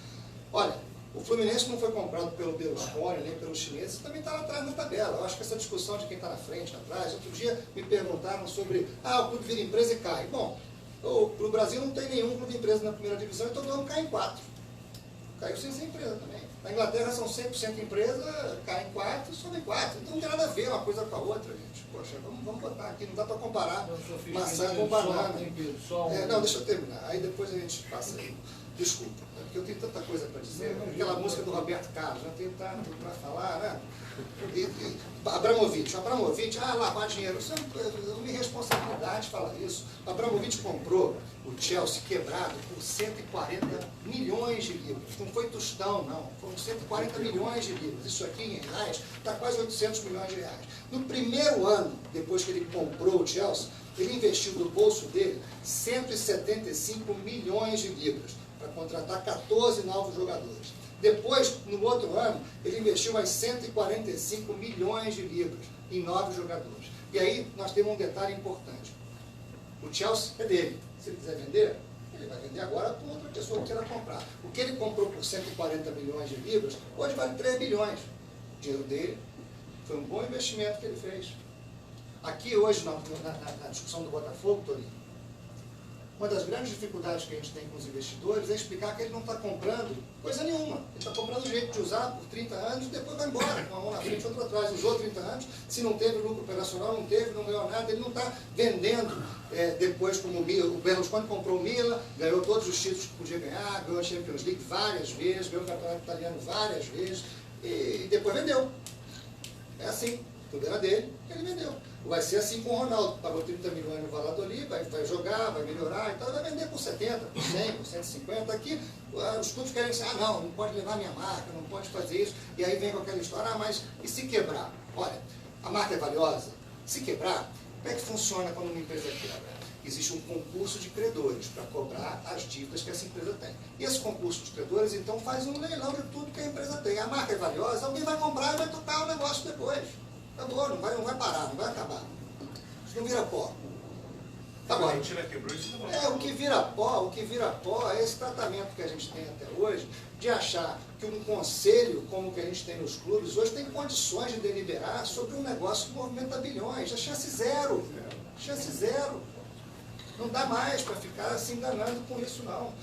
Olha, o Fluminense não foi comprado pelo Berlusconi, nem pelos chineses, também está lá atrás na tabela. Eu acho que essa discussão de quem está na frente, atrás, outro dia me perguntaram sobre, o clube vira empresa e cai. Bom, o Brasil não tem nenhum clube de empresa na primeira divisão, então todo ano cai em 4. Caiu sem ser empresa também. Na Inglaterra são 100% empresa, cai em 4, sobe em 4. Então não tem nada a ver uma coisa com a outra, gente. Poxa, vamos botar aqui, não dá para comparar maçã com banana. Não, deixa eu terminar. Aí depois a gente passa aí. Desculpa, porque eu tenho tanta coisa para dizer. Aquela música do Roberto Carlos, eu tenho tanto para falar, né? Abramovich, lavar dinheiro. Isso é uma irresponsabilidade falar isso. Abramovich comprou o Chelsea quebrado por 140 milhões de libras. Não foi tostão, não. Foram 140 milhões de libras. Isso aqui em reais está quase 800 milhões de reais. No primeiro ano, depois que ele comprou o Chelsea, ele investiu do bolso dele 175 milhões de libras para contratar 14 novos jogadores. Depois, no outro ano, ele investiu mais 145 milhões de libras em novos jogadores. E aí nós temos um detalhe importante. O Chelsea é dele. Se ele quiser vender, ele vai vender agora para outra pessoa que queira comprar. O que ele comprou por 140 milhões de libras, hoje vale 3 bilhões. O dinheiro dele foi um bom investimento que ele fez. Aqui hoje, na discussão do Botafogo, Toninho, uma das grandes dificuldades que a gente tem com os investidores é explicar que ele não está comprando coisa nenhuma. Ele está comprando o jeito de usar por 30 anos e depois vai embora, com uma mão na frente e outra atrás. Usou 30 anos, se não teve lucro operacional, não ganhou nada. Ele não está vendendo depois como o Berlusconi comprou o Milan, ganhou todos os títulos que podia ganhar, ganhou a Champions League várias vezes, ganhou o Campeonato Italiano várias vezes e depois vendeu. É assim, tudo era dele, ele vendeu. Vai ser assim com o Ronaldo, pagou 30 milhões no Valladolid, vai jogar, vai melhorar, então vai vender por 70, por 100, por 150. Aqui os clubes querem dizer, não pode levar minha marca, não pode fazer isso. E aí vem com aquela história, mas e se quebrar? Olha, a marca é valiosa, se quebrar, como é que funciona quando uma empresa quebra? Existe um concurso de credores para cobrar as dívidas que essa empresa tem. E esse concurso de credores, então, faz um leilão de tudo que a empresa tem. A marca é valiosa, alguém vai comprar e vai tocar o negócio depois. Acabou, não vai parar, não vai acabar. Isso não vira pó. Agora, o que vira pó é esse tratamento que a gente tem até hoje de achar que um conselho como o que a gente tem nos clubes hoje tem condições de deliberar sobre um negócio que movimenta bilhões. A chance zero. Chance zero. Não dá mais para ficar se enganando com isso, não.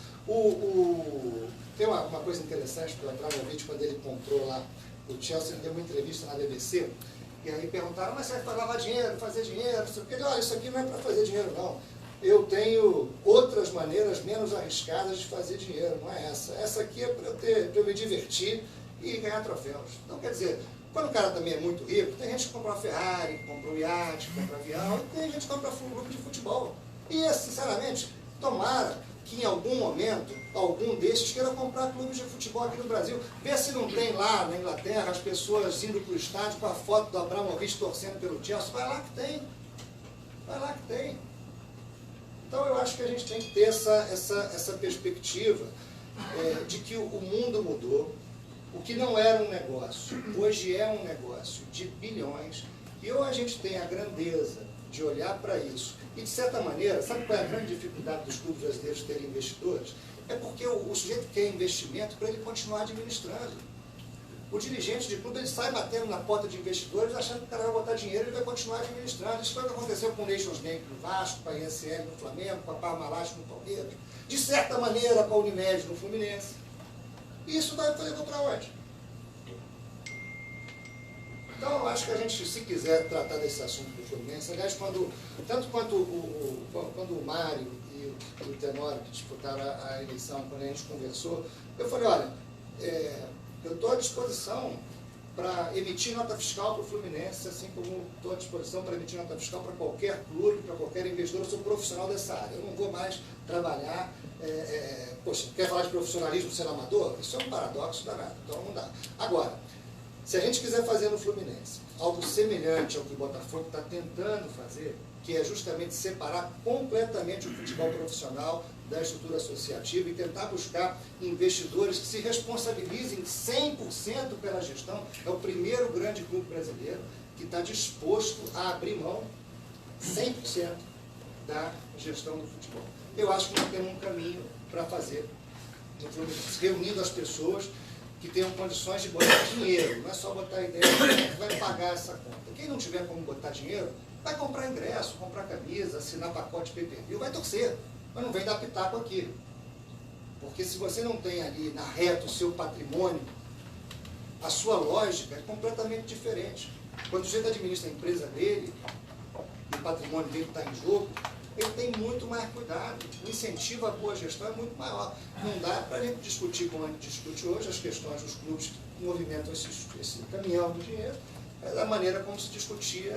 Tem uma coisa interessante do Abramovich, quando ele comprou lá o Chelsea, ele deu uma entrevista na BBC. E aí perguntaram, mas você vai lavar dinheiro, fazer dinheiro, não sei o que. Ele, olha, isso aqui não é para fazer dinheiro, não. eu tenho outras maneiras menos arriscadas de fazer dinheiro, não é essa. Essa aqui é para eu me divertir e ganhar troféus. Então, quer dizer, quando o cara também é muito rico, tem gente que compra uma Ferrari, que compra um iate, que compra um avião, e tem gente que compra um grupo de futebol. E, sinceramente, tomara que em algum momento, algum desses queira comprar clubes de futebol aqui no Brasil. Vê se não tem lá na Inglaterra as pessoas indo para o estádio com a foto do Abramovich torcendo pelo Chelsea. Vai lá que tem. Vai lá que tem. Então eu acho que a gente tem que ter essa perspectiva de que o mundo mudou. O que não era um negócio, hoje é um negócio de bilhões. E ou a gente tem a grandeza de olhar para isso. E, de certa maneira, sabe qual é a grande dificuldade dos clubes brasileiros terem investidores? É porque o sujeito quer investimento para ele continuar administrando. O dirigente de clube ele sai batendo na porta de investidores achando que o cara vai botar dinheiro e ele vai continuar administrando. Isso foi o que aconteceu com o Nations Bank no Vasco, com a ISL no Flamengo, com a Parmalat no Palmeiras. De certa maneira, com a Unimed no Fluminense. E isso vai levar para onde? Então, eu acho que a gente, se quiser tratar desse assunto do Fluminense, aliás, tanto quanto o Mário e o Tenório, que disputaram a eleição, quando a gente conversou, eu falei, olha, eu estou à disposição para emitir nota fiscal para o Fluminense, assim como estou à disposição para emitir nota fiscal para qualquer clube, para qualquer investidor. Eu sou profissional dessa área, eu não vou mais trabalhar... poxa, quer falar de profissionalismo sendo amador? Isso é um paradoxo danado, então não dá. Agora, se a gente quiser fazer no Fluminense algo semelhante ao que o Botafogo está tentando fazer, que é justamente separar completamente o futebol profissional da estrutura associativa e tentar buscar investidores que se responsabilizem 100% pela gestão, é o primeiro grande clube brasileiro que está disposto a abrir mão 100% da gestão do futebol. Eu acho que nós temos um caminho para fazer no Fluminense, reunindo as pessoas que tenham condições de botar dinheiro, não é só botar ideia, vai pagar essa conta. Quem não tiver como botar dinheiro, vai comprar ingresso, comprar camisa, assinar pacote pay-per-view, vai torcer, mas não vem dar pitaco aqui. Porque se você não tem ali na reta o seu patrimônio, a sua lógica é completamente diferente. Quando o sujeito administra a empresa dele, e o patrimônio dele está em jogo, ele tem muito mais cuidado. O incentivo à boa gestão é muito maior. Não dá para a gente discutir como a gente discute hoje as questões dos clubes que movimentam esse caminhão do dinheiro, da maneira como se discutia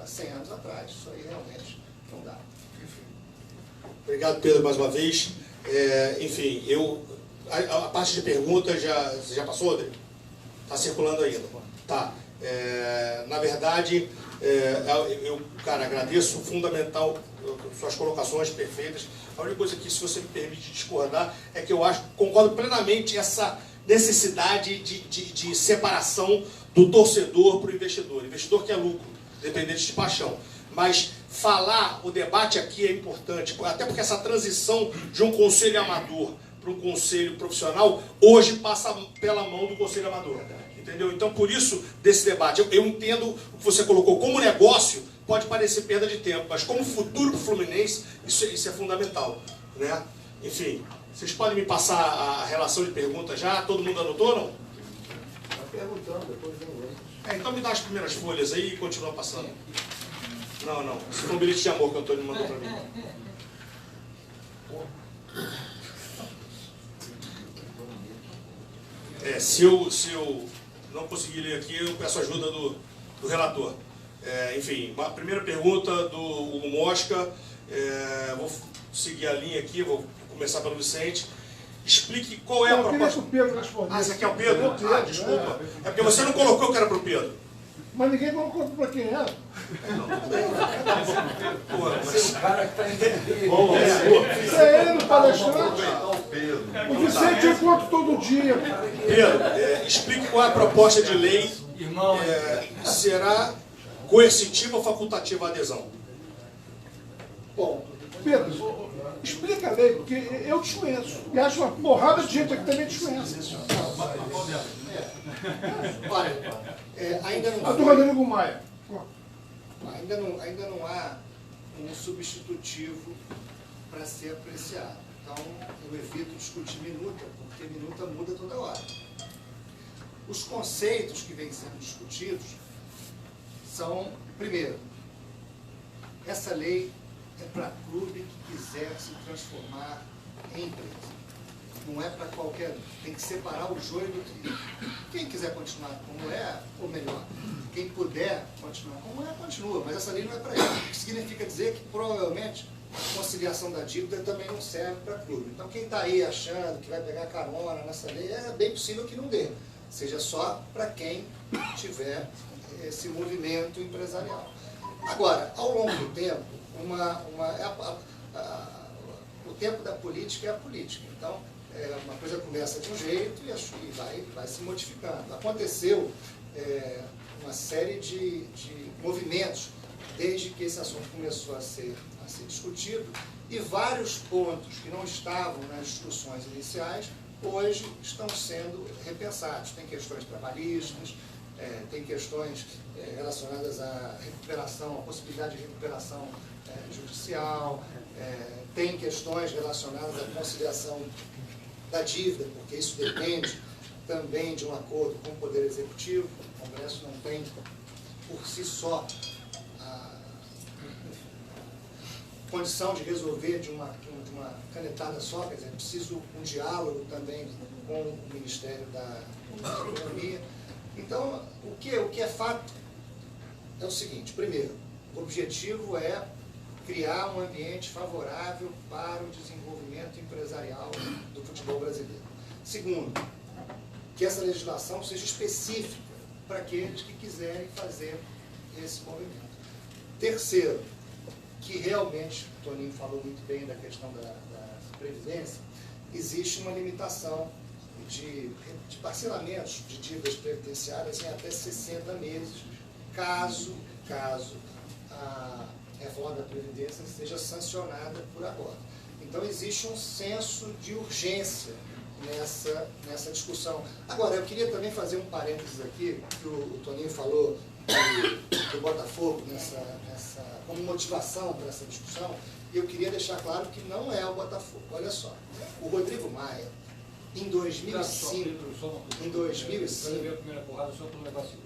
há 100 anos atrás. Isso aí realmente não dá. Obrigado, Pedro, mais uma vez. Enfim, a parte de perguntas já passou, Rodrigo? Está circulando ainda. Tá. Na verdade, eu, cara, agradeço, fundamental, suas colocações perfeitas. A única coisa que, se você me permite discordar, é que eu concordo plenamente essa necessidade de separação do torcedor para o investidor. O investidor quer lucro, dependente de paixão. Mas o debate aqui é importante, até porque essa transição de um conselho amador para um conselho profissional, hoje passa pela mão do conselho amador. Entendeu? Então, por isso, desse debate, eu entendo o que você colocou como negócio, pode parecer perda de tempo, mas como futuro para o Fluminense, isso é fundamental. Né? Enfim, vocês podem me passar a relação de perguntas já? Todo mundo anotou ou não? Está perguntando, depois vem o então me dá as primeiras folhas aí e continua passando. Não. Isso foi um bilhete de amor que o Antônio mandou para mim. Se eu não conseguir ler aqui, eu peço ajuda do relator. Enfim, a primeira pergunta do Hugo Mosca, vou seguir a linha aqui, vou começar pelo Vicente. Explique qual é a proposta. Eu queria que o Pedro respondesse. Esse aqui é o Pedro? Desculpa. É porque você não colocou que era para o Pedro. Mas ninguém colocou para quem era. O cara que está entendendo. Isso é ele, o palestrante. O Vicente eu conto todo dia. Pedro, explique qual é a proposta de lei. Será coercitiva ou facultativa a adesão? Bom, Pedro, explica a lei, porque eu desconheço. E acho uma porrada de gente aqui também desconhece. Olha, ainda não A do Rodrigo Maia. Ainda não há um substitutivo para ser apreciado. Então, eu evito discutir minuta, porque minuta muda toda hora. Os conceitos que vêm sendo discutidos são, primeiro, essa lei é para clube que quiser se transformar em empresa. Não é para qualquer um. Tem que separar o joio do trigo. Quem quiser continuar como é, ou melhor, quem puder continuar como é, continua. Mas essa lei não é para isso. O que significa dizer que provavelmente a conciliação da dívida também não serve para clube. Então quem está aí achando que vai pegar carona nessa lei, é bem possível que não dê. Seja só para quem tiver esse movimento empresarial. Agora, ao longo do tempo, o tempo da política é a política. Então, uma coisa começa de um jeito e vai se modificando. Aconteceu uma série de movimentos desde que esse assunto começou a ser discutido, e vários pontos que não estavam nas discussões iniciais hoje estão sendo repensados. Tem questões trabalhistas, tem questões relacionadas à recuperação, à possibilidade de recuperação judicial, tem questões relacionadas à conciliação da dívida, porque isso depende também de um acordo com o Poder Executivo. O Congresso não tem, por si só, a condição de resolver de uma canetada só, quer dizer, é preciso um diálogo também com o Ministério da Economia. Então, o que é fato é o seguinte: primeiro, o objetivo é criar um ambiente favorável para o desenvolvimento empresarial do futebol brasileiro. Segundo, que essa legislação seja específica para aqueles que quiserem fazer esse movimento. Terceiro, que realmente, o Toninho falou muito bem da questão da Previdência, existe uma limitação de parcelamentos de dívidas previdenciárias em até 60 meses, caso a reforma da Previdência seja sancionada por agora. Então existe um senso de urgência nessa discussão. Agora, eu queria também fazer um parênteses aqui, que o Toninho falou do Botafogo como motivação para essa discussão, e eu queria deixar claro que não é o Botafogo. Olha só, o Rodrigo Maia, em 2005... Em 2005... A primeira porrada só para levar assim.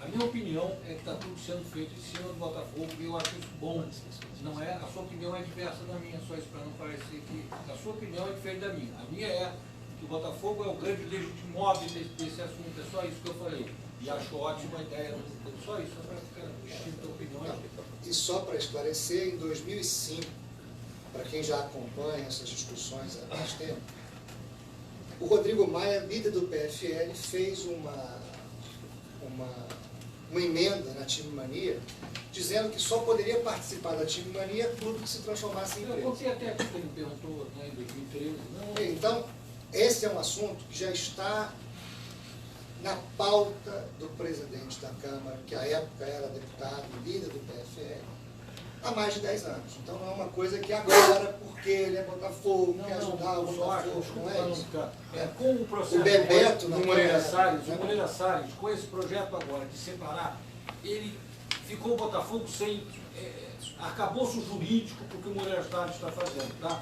A minha opinião é que está tudo sendo feito em cima do Botafogo, e eu acho isso bom. Não é, a sua opinião é diversa da minha, só isso para não parecer que... A sua opinião é diferente da minha. A minha é que o Botafogo é o grande legitimóvel desse assunto, é só isso que eu falei. E acho ótima a ideia, só isso, só para ficar distinto a opinião. E só para esclarecer, em 2005, para quem já acompanha essas discussões há mais tempo, o Rodrigo Maia, líder do PFL, fez uma emenda na Time Mania, dizendo que só poderia participar da Time Mania clube que se transformasse em empresa. Eu contei até que ele perguntou, em 2013. Não... Então, esse é um assunto que já está na pauta do presidente da Câmara, que à época era deputado, líder do PFL, há mais de 10 anos. Então não é uma coisa que agora, porque ele é Botafogo, quer ajudar o Botafogo, não é isso. Com o processo o Bebeto do Moreira Salles, com esse projeto agora de separar, ele ficou o Botafogo sem arcabouço jurídico porque o Moreira Salles está fazendo, tá?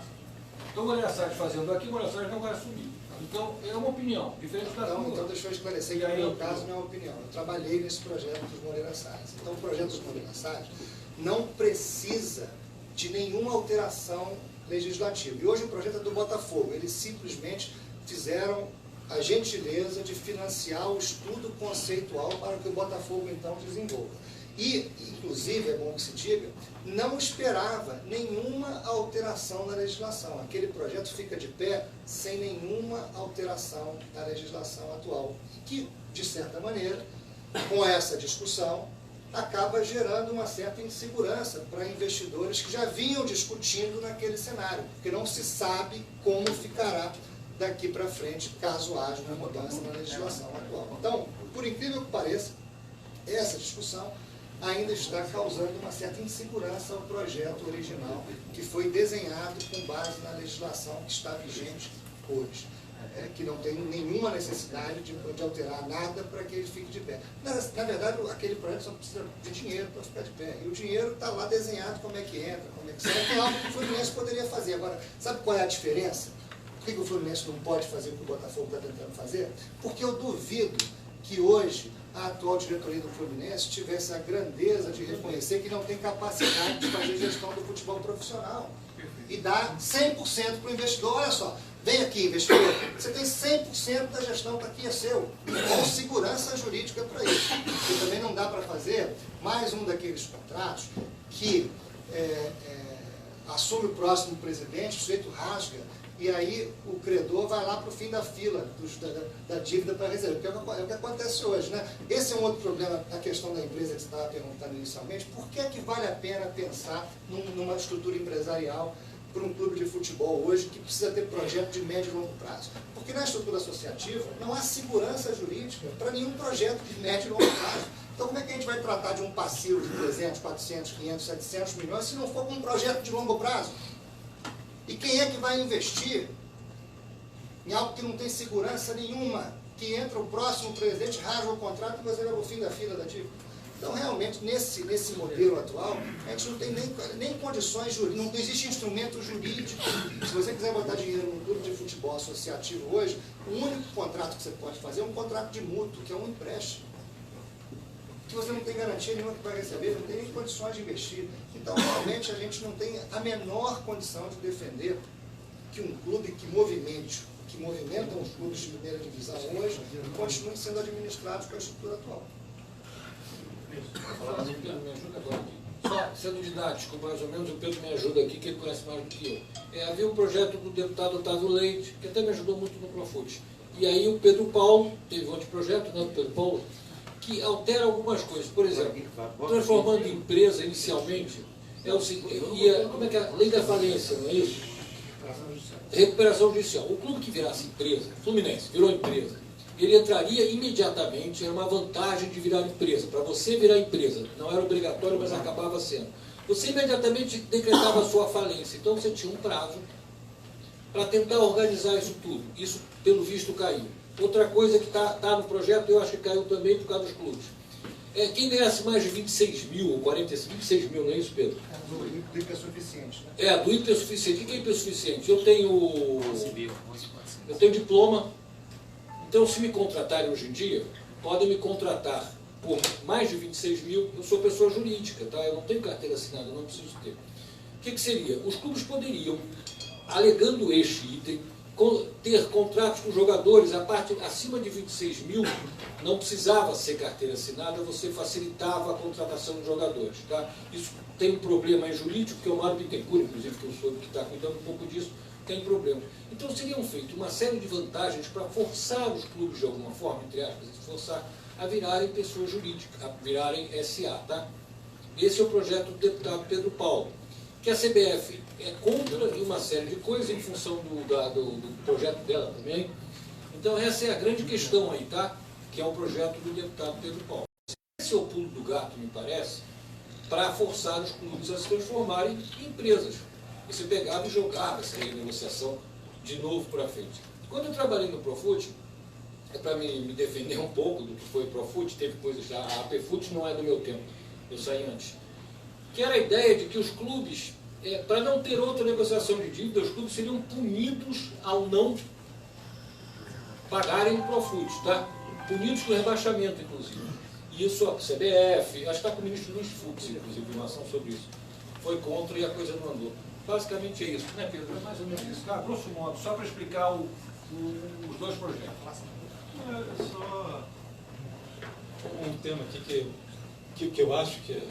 Então o Moreira Salles fazendo aqui, o Moreira Salles não vai assumir. Então, é uma opinião, diferente da sua. Então, deixa eu esclarecer que no meu caso não é uma opinião. Eu trabalhei nesse projeto dos Moreira Salles. Então, o projeto dos Moreira Salles não precisa de nenhuma alteração legislativa. E hoje o projeto é do Botafogo. Eles simplesmente fizeram a gentileza de financiar o estudo conceitual para que o Botafogo, então, desenvolva. E, inclusive, é bom que se diga, não esperava nenhuma alteração na legislação. Aquele projeto fica de pé sem nenhuma alteração na legislação atual, que, de certa maneira, com essa discussão, acaba gerando uma certa insegurança para investidores que já vinham discutindo naquele cenário, porque não se sabe como ficará daqui para frente, caso haja uma mudança na legislação atual. Então, por incrível que pareça, essa discussão ainda está causando uma certa insegurança ao projeto original, que foi desenhado com base na legislação que está vigente hoje, que não tem nenhuma necessidade de alterar nada para que ele fique de pé. Na verdade, aquele projeto só precisa de dinheiro para ficar de pé, e o dinheiro está lá desenhado como é que entra, como é que sai, que é algo que o Fluminense poderia fazer. Agora, sabe qual é a diferença? Por que o Fluminense não pode fazer o que o Botafogo está tentando fazer? Porque eu duvido que hoje a atual diretoria do Fluminense tivesse a grandeza de reconhecer que não tem capacidade de fazer gestão do futebol profissional e dar 100% para o investidor. Olha só, vem aqui, investidor, você tem 100% da gestão, está aqui, é seu, com segurança jurídica para isso. E também não dá para fazer mais um daqueles contratos que assume o próximo presidente, o sujeito rasga, e aí o credor vai lá para o fim da fila da dívida para receber, que é o que acontece hoje, né? Esse é um outro problema na questão da empresa que você estava perguntando inicialmente. Por que é que vale a pena pensar numa estrutura empresarial para um clube de futebol hoje que precisa ter projeto de médio e longo prazo? Porque na estrutura associativa não há segurança jurídica para nenhum projeto de médio e longo prazo. Então como é que a gente vai tratar de um passivo de 300, 400, 500, 700 milhões se não for com um projeto de longo prazo? E quem é que vai investir em algo que não tem segurança nenhuma? Que entra o próximo presidente, rasga o contrato e você vai para o fim da fila da dívida. Então, realmente, nesse modelo atual, a gente não tem nem condições jurídicas, não existe instrumento jurídico. Se você quiser botar dinheiro num clube de futebol associativo hoje, o único contrato que você pode fazer é um contrato de mútuo, que é um empréstimo. Que você não tem garantia nenhuma que vai receber, não tem nem condições de investir. Então, realmente, a gente não tem a menor condição de defender que um clube que movimentam os clubes de primeira divisão hoje, continuem sendo administrados com a estrutura atual. Pedro, me ajuda agora aqui. Só sendo didático, mais ou menos, o Pedro me ajuda aqui, que ele conhece mais do que eu. Havia um projeto do deputado Otávio Leite, que até me ajudou muito no Profut. E aí o Pedro Paulo, teve outro projeto, né, do Pedro Paulo, que altera algumas coisas. Por exemplo, transformando em empresa inicialmente, como é que é? Lei da falência, não é isso? Recuperação judicial. O clube que virasse empresa, Fluminense, virou empresa, ele entraria imediatamente, era uma vantagem de virar empresa. Para você virar empresa, não era obrigatório, mas acabava sendo. Você imediatamente decretava a sua falência. Então você tinha um prazo para tentar organizar isso tudo. Isso, pelo visto, caiu. Outra coisa que está no projeto, eu acho que caiu também por causa dos clubes. Quem ganhasse mais de 26 mil ou 45, 26 mil, não é isso, Pedro? Do hipersuficiente, né? Do hipersuficiente. O que é hipersuficiente? Eu tenho diploma. Então, se me contratarem hoje em dia, podem me contratar por mais de 26 mil, eu sou pessoa jurídica, tá? Eu não tenho carteira assinada, eu não preciso ter. O que seria? Os clubes poderiam, alegando este item, ter contratos com jogadores acima de 26 mil, não precisava ser carteira assinada, você facilitava a contratação de jogadores. Tá? Isso tem um problema jurídico, que é o Mário Bittencourt, inclusive, que eu soube que está cuidando um pouco disso, tem problema. Então seriam feitas uma série de vantagens para forçar os clubes, de alguma forma, entre aspas, forçar a virarem pessoas jurídicas, a virarem SA. Tá? Esse é o projeto do deputado Pedro Paulo, que a CBF é contra em uma série de coisas, em função do projeto dela também. Então essa é a grande questão aí, tá? Que é o projeto do deputado Pedro Paulo. Esse é o pulo do gato, me parece, para forçar os clubes a se transformarem em empresas. Você pegava e jogava essa negociação de novo para frente. Quando eu trabalhei no Profut, para me defender um pouco do que foi o Profut, teve coisas já, a APFut não é do meu tempo, eu saí antes, que era a ideia de que os clubes, para não ter outra negociação de dívida, os clubes seriam punidos ao não pagarem o Profut, tá? Punidos com rebaixamento, inclusive. Isso a CBF, acho que está com o ministro Luiz Fux, inclusive, informação sobre isso, foi contra e a coisa não andou. Basicamente é isso, né, Pedro? É mais ou menos isso. Tá? Grosso modo, só para explicar os dois projetos. É só um tema aqui que eu acho que eu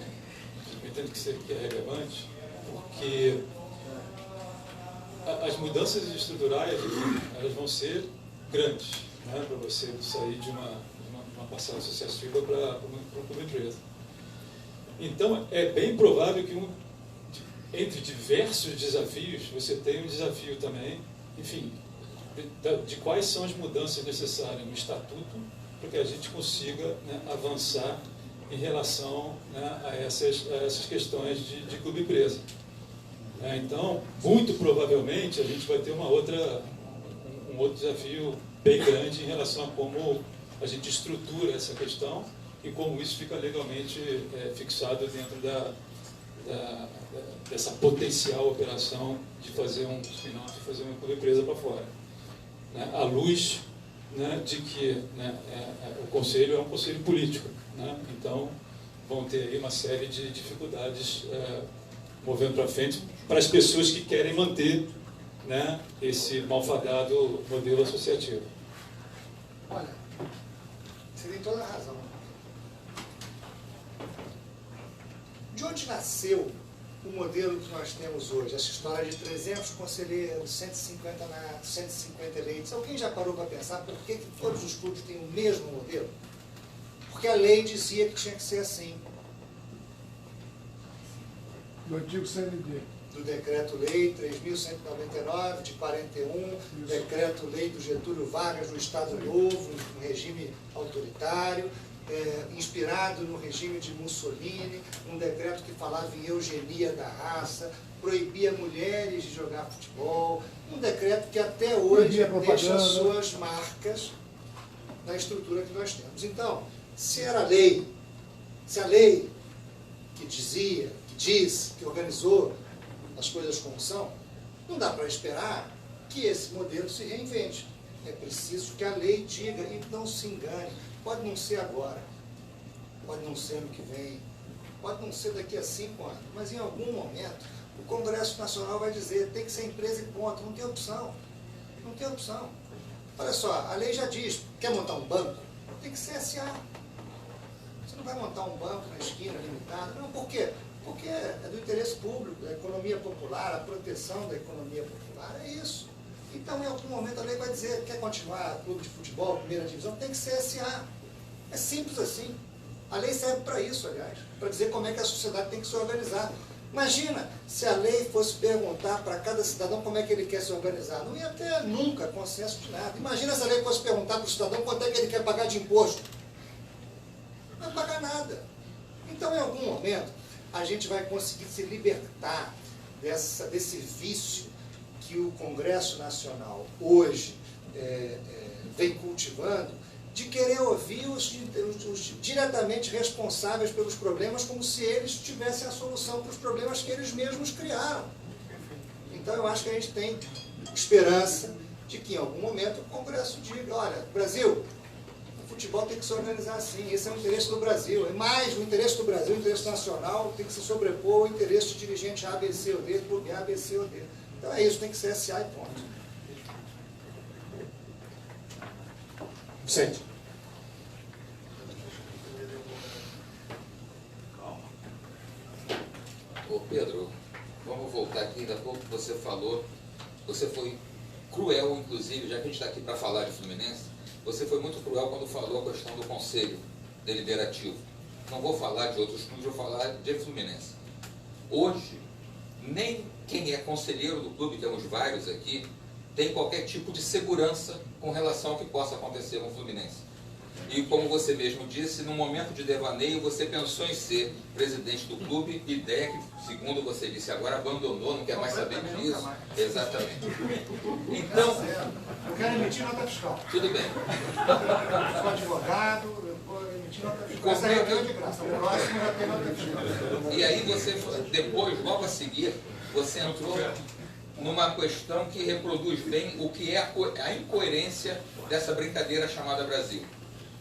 entendo que é relevante, porque as mudanças estruturais elas vão ser grandes, né, para você sair de uma parcela associativa para uma empresa. Então, é bem provável que entre diversos desafios, você tem um desafio também, enfim, de quais são as mudanças necessárias no estatuto para que a gente consiga, né, avançar em relação, né, a essas questões de clube-empresa. Então, muito provavelmente, a gente vai ter um outro desafio bem grande em relação a como a gente estrutura essa questão e como isso fica legalmente fixado dentro dessa potencial operação de fazer um spin-off, de fazer uma empresa para fora. À luz né, de que, né, o Conselho é um conselho político, né, então vão ter aí uma série de dificuldades movendo para frente para as pessoas que querem manter, né, esse malfadado modelo associativo. Olha, você tem toda a razão. De onde nasceu o modelo que nós temos hoje? Essa história de 300 conselheiros, 150 eleitos. Alguém já parou para pensar por que todos os clubes têm o mesmo modelo? Porque a lei dizia que tinha que ser assim. Do antigo CND. Do Decreto-Lei 3.199, de 41, Decreto-Lei do Getúlio Vargas, do Estado Novo, um regime autoritário, inspirado no regime de Mussolini, um decreto que falava em eugenia da raça, proibia mulheres de jogar futebol, um decreto que até hoje deixa suas marcas na estrutura que nós temos. Então, se a lei que dizia, que diz, que organizou as coisas como são, não dá para esperar que esse modelo se reinvente. É preciso que a lei diga e não se engane. Pode não ser agora, pode não ser ano que vem, pode não ser daqui a 5 anos, mas em algum momento o Congresso Nacional vai dizer tem que ser empresa e ponto, não tem opção. Não tem opção. Olha só, a lei já diz, quer montar um banco? Tem que ser SA. Você não vai montar um banco na esquina, limitado. Não, por quê? Porque é do interesse público, da economia popular, a proteção da economia popular, é isso. Então, em algum momento, a lei vai dizer, quer continuar clube de futebol, primeira divisão, tem que ser SA. É simples assim. A lei serve para isso, aliás, para dizer como é que a sociedade tem que se organizar. Imagina se a lei fosse perguntar para cada cidadão como é que ele quer se organizar. Não ia ter nunca consenso de nada. Imagina se a lei fosse perguntar para o cidadão quanto é que ele quer pagar de imposto. Não vai pagar nada. Então, em algum momento, a gente vai conseguir se libertar desse vício que o Congresso Nacional hoje vem cultivando, de querer ouvir os diretamente responsáveis pelos problemas como se eles tivessem a solução para os problemas que eles mesmos criaram. Então eu acho que a gente tem esperança de que em algum momento o Congresso diga, olha, Brasil, o futebol tem que se organizar assim, esse é o interesse do Brasil, é mais o interesse do Brasil, o interesse nacional tem que se sobrepor ao interesse de dirigente A, B, C ou D, clube A, B, C ou D. Então é isso, tem que ser SA e ponto. Vicente. Ô Pedro, vamos voltar aqui, ainda há pouco você falou, você foi cruel, inclusive, já que a gente está aqui para falar de Fluminense, você foi muito cruel quando falou a questão do Conselho Deliberativo. Não vou falar de outros clubes, vou falar de Fluminense. Hoje, nem quem é conselheiro do clube, temos vários aqui, tem qualquer tipo de segurança com relação ao que possa acontecer com o Fluminense. E como você mesmo disse, no momento de devaneio, você pensou em ser presidente do clube, ideia que, segundo você disse agora, abandonou, não quer mais saber disso. Exatamente. Então, eu quero emitir nota fiscal. Tudo bem. Sou advogado, eu vou emitir nota fiscal. Essa reunião é de graça, o próximo já tem nota fiscal. E aí você, depois, logo a seguir, você entrou numa questão que reproduz bem o que é a incoerência dessa brincadeira chamada Brasil.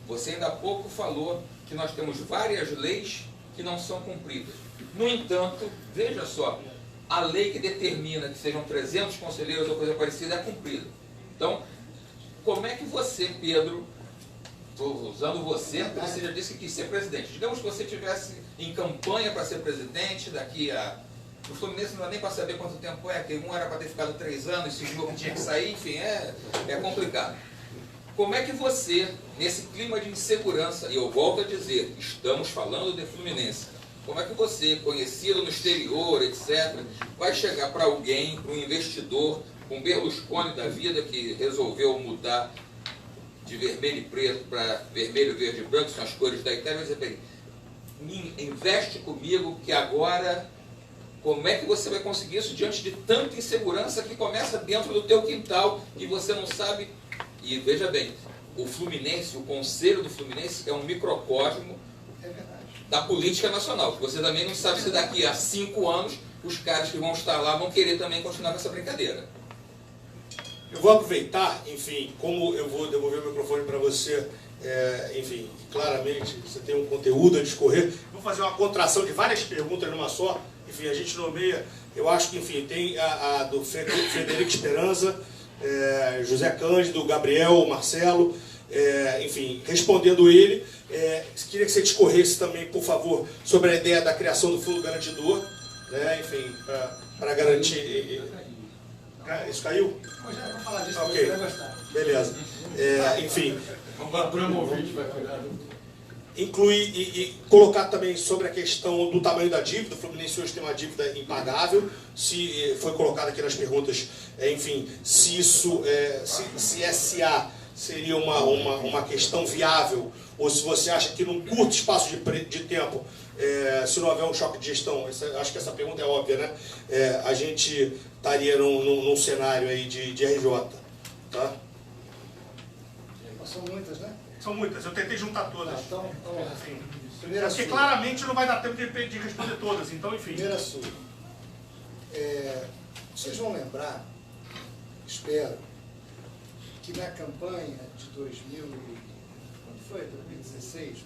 Você ainda há pouco falou que nós temos várias leis que não são cumpridas. No entanto, veja só, a lei que determina que sejam 300 conselheiros ou coisa parecida é cumprida. Então, como é que você, Pedro, estou usando você, porque você já disse que quis ser presidente. Digamos que você estivesse em campanha para ser presidente, daqui a... O Fluminense não dá nem para saber quanto tempo é, que um era para ter ficado 3 anos, cismou que tinha que sair, enfim, é complicado. Como é que você, nesse clima de insegurança, e eu volto a dizer, estamos falando de Fluminense, como é que você, conhecido no exterior, etc., vai chegar para alguém, para um investidor, um Berlusconi da vida, que resolveu mudar de vermelho e preto para vermelho, verde e branco, são as cores da Itália, vai dizer para ele, investe comigo que agora... Como é que você vai conseguir isso diante de tanta insegurança que começa dentro do teu quintal e você não sabe... E veja bem, o Fluminense, o Conselho do Fluminense é um microcosmo da política nacional. Você também não sabe se daqui a 5 anos os caras que vão estar lá vão querer também continuar com essa brincadeira. Eu vou aproveitar, enfim, como eu vou devolver o microfone para você, enfim, claramente você tem um conteúdo a discorrer, vou fazer uma contração de várias perguntas numa só. Enfim, a gente nomeia, eu acho que, enfim, tem a do Frederico Esperança, José Cândido, Gabriel, Marcelo, enfim, respondendo ele, queria que você discorresse também, por favor, sobre a ideia da criação do fundo garantidor, né, enfim, para garantir... Isso caiu? Hoje é para falar disso, Ok, você vai gostar. Beleza. Enfim... Incluir e colocar também sobre a questão do tamanho da dívida. O Fluminense hoje tem uma dívida impagável. Se foi colocado aqui nas perguntas, enfim, se isso, se SA seria uma questão viável, ou se você acha que num curto espaço de tempo, se não houver um choque de gestão, acho que essa pergunta é óbvia, né? A gente estaria num cenário aí de RJ, tá? São muitas, né? São muitas, eu tentei juntar todas. Então, Assim, primeira porque sua. claramente não vai dar tempo de responder todas, então enfim. Primeira sua. Vocês vão lembrar, espero, que na campanha de 2016,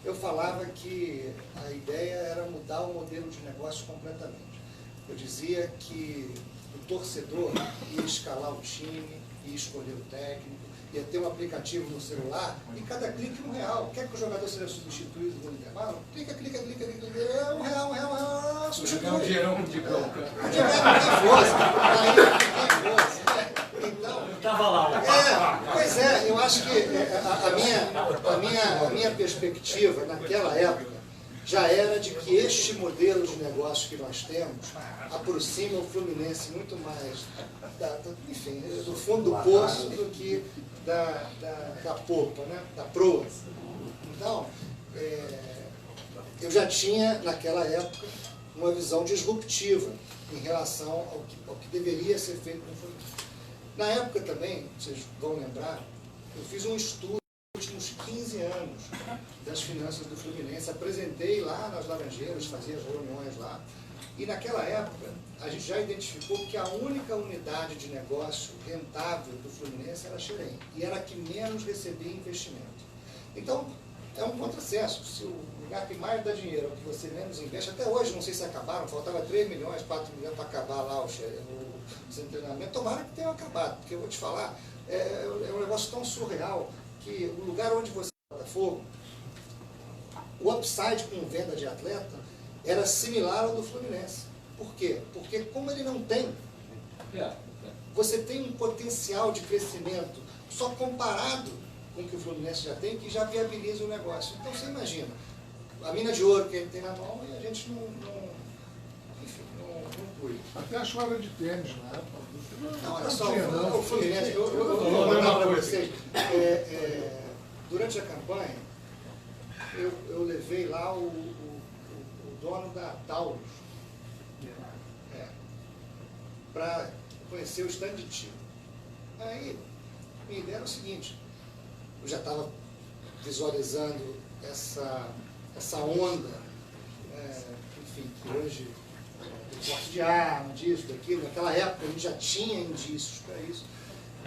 eu falava que a ideia era mudar o modelo de negócio completamente. Eu dizia que o torcedor ia escalar o time, ia escolher o técnico, ia ter um aplicativo no celular e cada clique R$1. Quer que o jogador seja substituído no intervalo? clica, R$1, substitui. É um dinheirão de bronca. Não tem força. Então, Estava lá. pois é, eu acho que a minha perspectiva naquela época já era de que este modelo de negócio que nós temos aproxima o Fluminense muito mais enfim, do fundo do poço do que da polpa, né? Da proa. Então, eu já tinha naquela época uma visão disruptiva em relação ao que deveria ser feito no Fluminense. Na época também, vocês vão lembrar, eu fiz um estudo nos últimos 15 anos das finanças do Fluminense, apresentei lá nas Laranjeiras, fazia as reuniões lá, e naquela época a gente já identificou que a única unidade de negócio rentável do Fluminense era a Xerém, e era a que menos recebia investimento. Então, é um contrassenso. Se o lugar que mais dá dinheiro é o que você menos investe, até hoje, não sei se acabaram, faltava 3 milhões, 4 milhões para acabar lá o treinamento. Tomara que tenham acabado, porque eu vou te falar, é um negócio tão surreal que o lugar onde você bota fogo, o upside com venda de atleta era similar ao do Fluminense. Por quê? Porque como ele não tem, você tem um potencial de crescimento só comparado com o que o Fluminense já tem, que já viabiliza o negócio. Então você imagina, a mina de ouro que ele tem na mão e a gente não cuida. Até a chuva de tênis na época. Não, olha só, o Fluminense, eu vou mandar para vocês. Durante a campanha, eu levei lá o dono da Taurus para conhecer o stand de tiro. Aí, minha ideia era o seguinte, eu já estava visualizando essa onda, enfim, que hoje tem porte de arma, disso, daquilo. Naquela época a gente já tinha indícios para isso.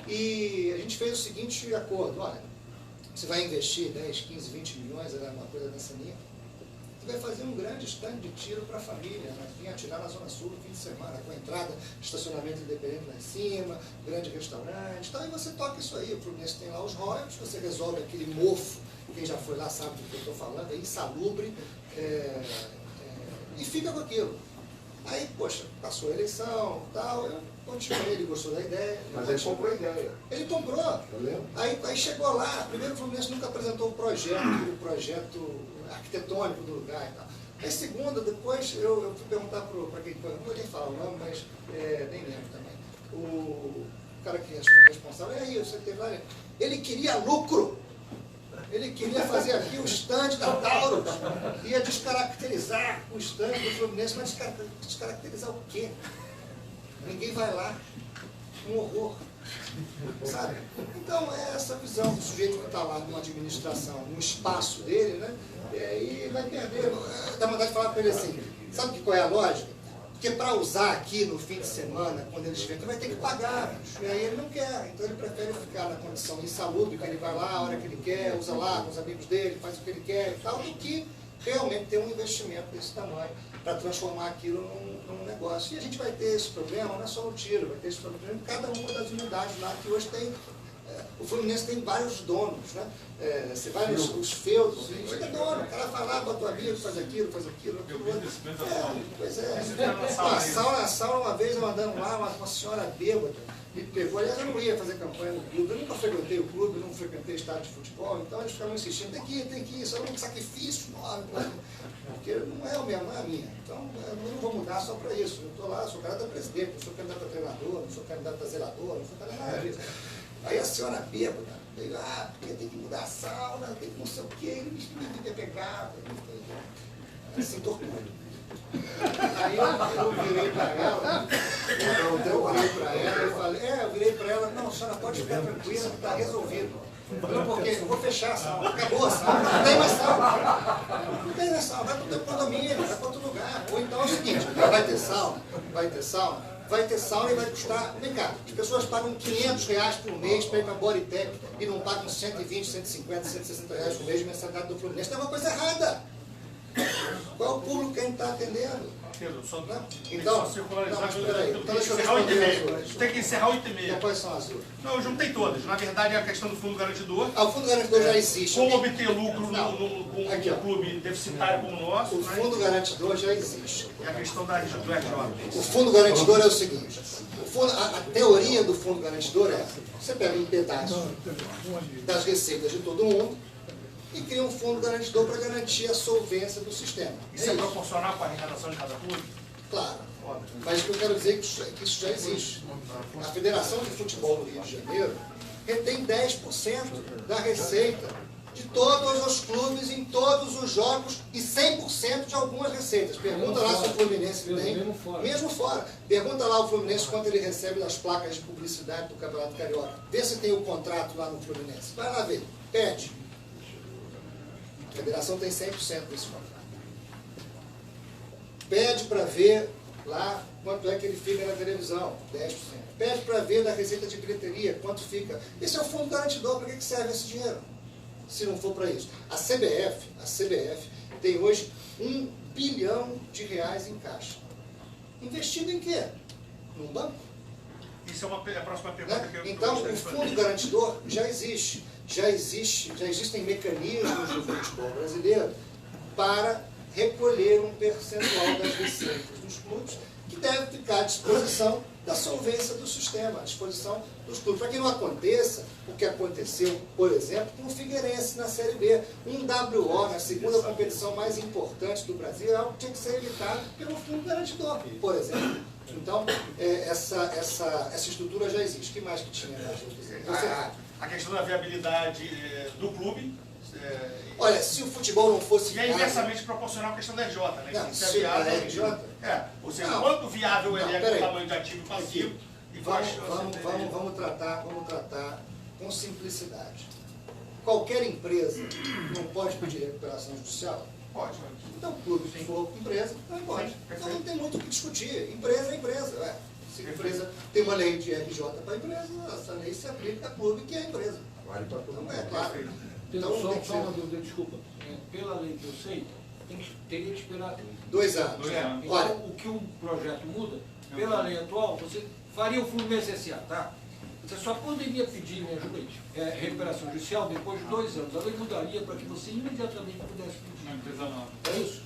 E a gente fez o seguinte acordo: olha, você vai investir 10, 15, 20 milhões, era uma coisa dessa linha, você vai fazer um grande stand de tiro para a família, né? Vir atirar na Zona Sul no fim de semana, com entrada, estacionamento independente lá em cima, grande restaurante, então, e você toca isso aí. O Fluminense tem lá os royalties, você resolve aquele mofo, quem já foi lá sabe do que eu estou falando, é insalubre, e fica com aquilo. Aí, poxa, passou a eleição e tal, eu continuei, ele gostou da ideia. Mas ele comprou a ideia. Ele comprou. Aí chegou lá, primeiro o Fluminense nunca apresentou o projeto arquitetônico do lugar e tal. Aí segunda, depois eu fui perguntar para quem foi, não vou nem falar o nome, mas nem lembro também. O cara que é responsável, e aí, você teve lá, ele queria lucro. Ele queria fazer aqui o stand da Taurus, ia descaracterizar o stand do Fluminense, mas descaracterizar o quê? Ninguém vai lá. Um horror. Sabe? Então é essa visão do sujeito que está lá numa administração, no espaço dele, né? E aí vai perder. Dá vontade de falar para ele assim, sabe qual é a lógica? Porque para usar aqui no fim de semana, quando eles vêm, vai ter que pagar, bicho. E aí ele não quer. Então ele prefere ficar na condição insalubre, que ele vai lá a hora que ele quer, usa lá com os amigos dele, faz o que ele quer e tal, do que realmente ter um investimento desse tamanho para transformar aquilo num negócio. E a gente vai ter esse problema, não é só no tiro, vai ter esse problema em cada uma das unidades lá, que hoje tem... O Fluminense tem vários donos, né? Você vai nos feudos, fica dono, o cara fala, bota o amigo, faz aquilo, aquilo outro. Pois é. A sauna, uma vez eu andando lá, uma senhora bêbada me pegou, aliás, eu não ia fazer campanha no clube, eu nunca frequentei o clube, não frequentei estádio de futebol, então eles ficavam insistindo, tem que ir, isso é um sacrifício enorme, porque não é o mesmo, não é a minha. Então, eu não vou mudar só para isso. Eu estou lá, sou candidato a presidente, não sou candidato a treinador, não sou candidato a zelador, não sou candidato a nada disso. Aí a senhora bêbada veio, porque tem que mudar a sauna, tem que não sei o quê, ele me quer pegar, assim, tortura. Aí eu virei para ela, eu virei para ela, não, a senhora pode ficar tranquila que está resolvido. Não, porque eu vou fechar a sauna, acabou a sauna, não tem mais sauna. Não tem mais sauna, vai para o teu condomínio, vai para outro lugar. Ou então é o seguinte, vai ter sauna e vai custar, vem cá, as pessoas pagam R$500 por mês para ir para a Bodytech e não pagam 120, 150, 160 reais por mês de mensalidade do Fluminense. Tem uma coisa errada. Qual é o público que a gente está atendendo? Então, tem que encerrar 8h30. Então, quais são as outras? Não, eu juntei todas. Na verdade, é a questão do fundo garantidor. O fundo garantidor já existe. Como obter lucro com um clube deficitário como o nosso. O fundo garantidor já existe. É a questão do RJ. O fundo garantidor é o seguinte. A teoria do fundo garantidor é: você pega um pedaço das receitas de todo mundo e cria um fundo garantidor para garantir a solvência do sistema. Isso é proporcional com a arrecadação de cada clube? Claro. Mas o que eu quero dizer é que isso já existe. A Federação de Futebol do Rio de Janeiro retém 10% da receita de todos os clubes em todos os jogos e 100% de algumas receitas. Pergunta lá se o Fluminense tem, mesmo fora. Pergunta lá o Fluminense quanto ele recebe das placas de publicidade do Campeonato Carioca. Vê se tem o contrato lá no Fluminense. Vai lá ver. Pede. A federação tem 100% desse contrato. Pede para ver lá quanto é que ele fica na televisão, 10%. Pede para ver da receita de bilheteria, quanto fica. Esse é o fundo garantidor, para que serve esse dinheiro? Se não for para isso. A CBF tem hoje R$1 bilhão em caixa. Investido em quê? Num banco? Isso é a próxima pergunta, né? Que eu Então, o fundo garantidor já existe. Já existem mecanismos no futebol brasileiro para recolher um percentual das receitas dos clubes que deve ficar à disposição da solvência do sistema, à disposição dos clubes. Para que não aconteça o que aconteceu, por exemplo, com o Figueirense na Série B. Um WO, na segunda competição mais importante do Brasil, é algo que tinha que ser evitado pelo fundo garantidor, por exemplo. Então, essa estrutura já existe. O que mais que tinha? A questão da viabilidade do clube. Olha, se o futebol não fosse viável... E é inversamente proporcional à questão da RJ, né? Não, se é viável, RJ? Ou seja, quanto viável ele é com o tamanho de ativo e passivo. Vamos tratar com simplicidade. Qualquer empresa não pode pedir recuperação judicial? Pode. Então, o clube que for empresa, não pode. Então, não tem muito o que discutir. Empresa é empresa. Se a empresa tem uma lei de RJ para a empresa, essa lei se aplica a clube que é a empresa. Então, é claro. Então, só uma dúvida, desculpa. Pela lei que eu sei, teria que esperar 2 anos. Então, olha, o que o projeto muda, pela lei atual, você faria o Fluminense S.A., tá? Você só poderia pedir, me ajuda aí, recuperação judicial depois de 2 anos. A lei mudaria para que você imediatamente pudesse pedir. É isso?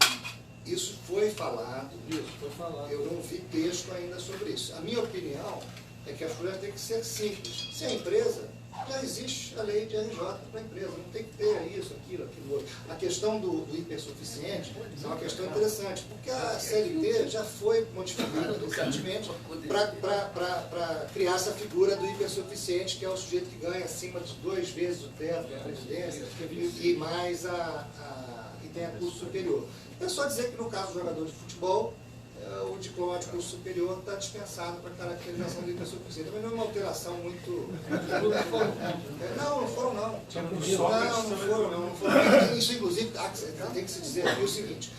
Isso foi falado. Isso, foi falado. Eu não vi texto ainda sobre isso. A minha opinião é que as coisas têm que ser simples. Se a empresa, já existe a lei de RJ para a empresa, não tem que ter isso, aquilo outro. A questão do hipersuficiente é uma questão interessante, porque a CLT já foi modificada recentemente para criar essa figura do hipersuficiente, que é o sujeito que ganha acima de 2 vezes o teto da previdência e mais e tem a curso superior. É só dizer que no caso do jogador de futebol, o diploma de curso superior está dispensado para caracterização do hipersuficiente. Mas não é uma alteração muito... Não foram não. Não foram. Isso, inclusive, tem que se dizer aqui o seguinte.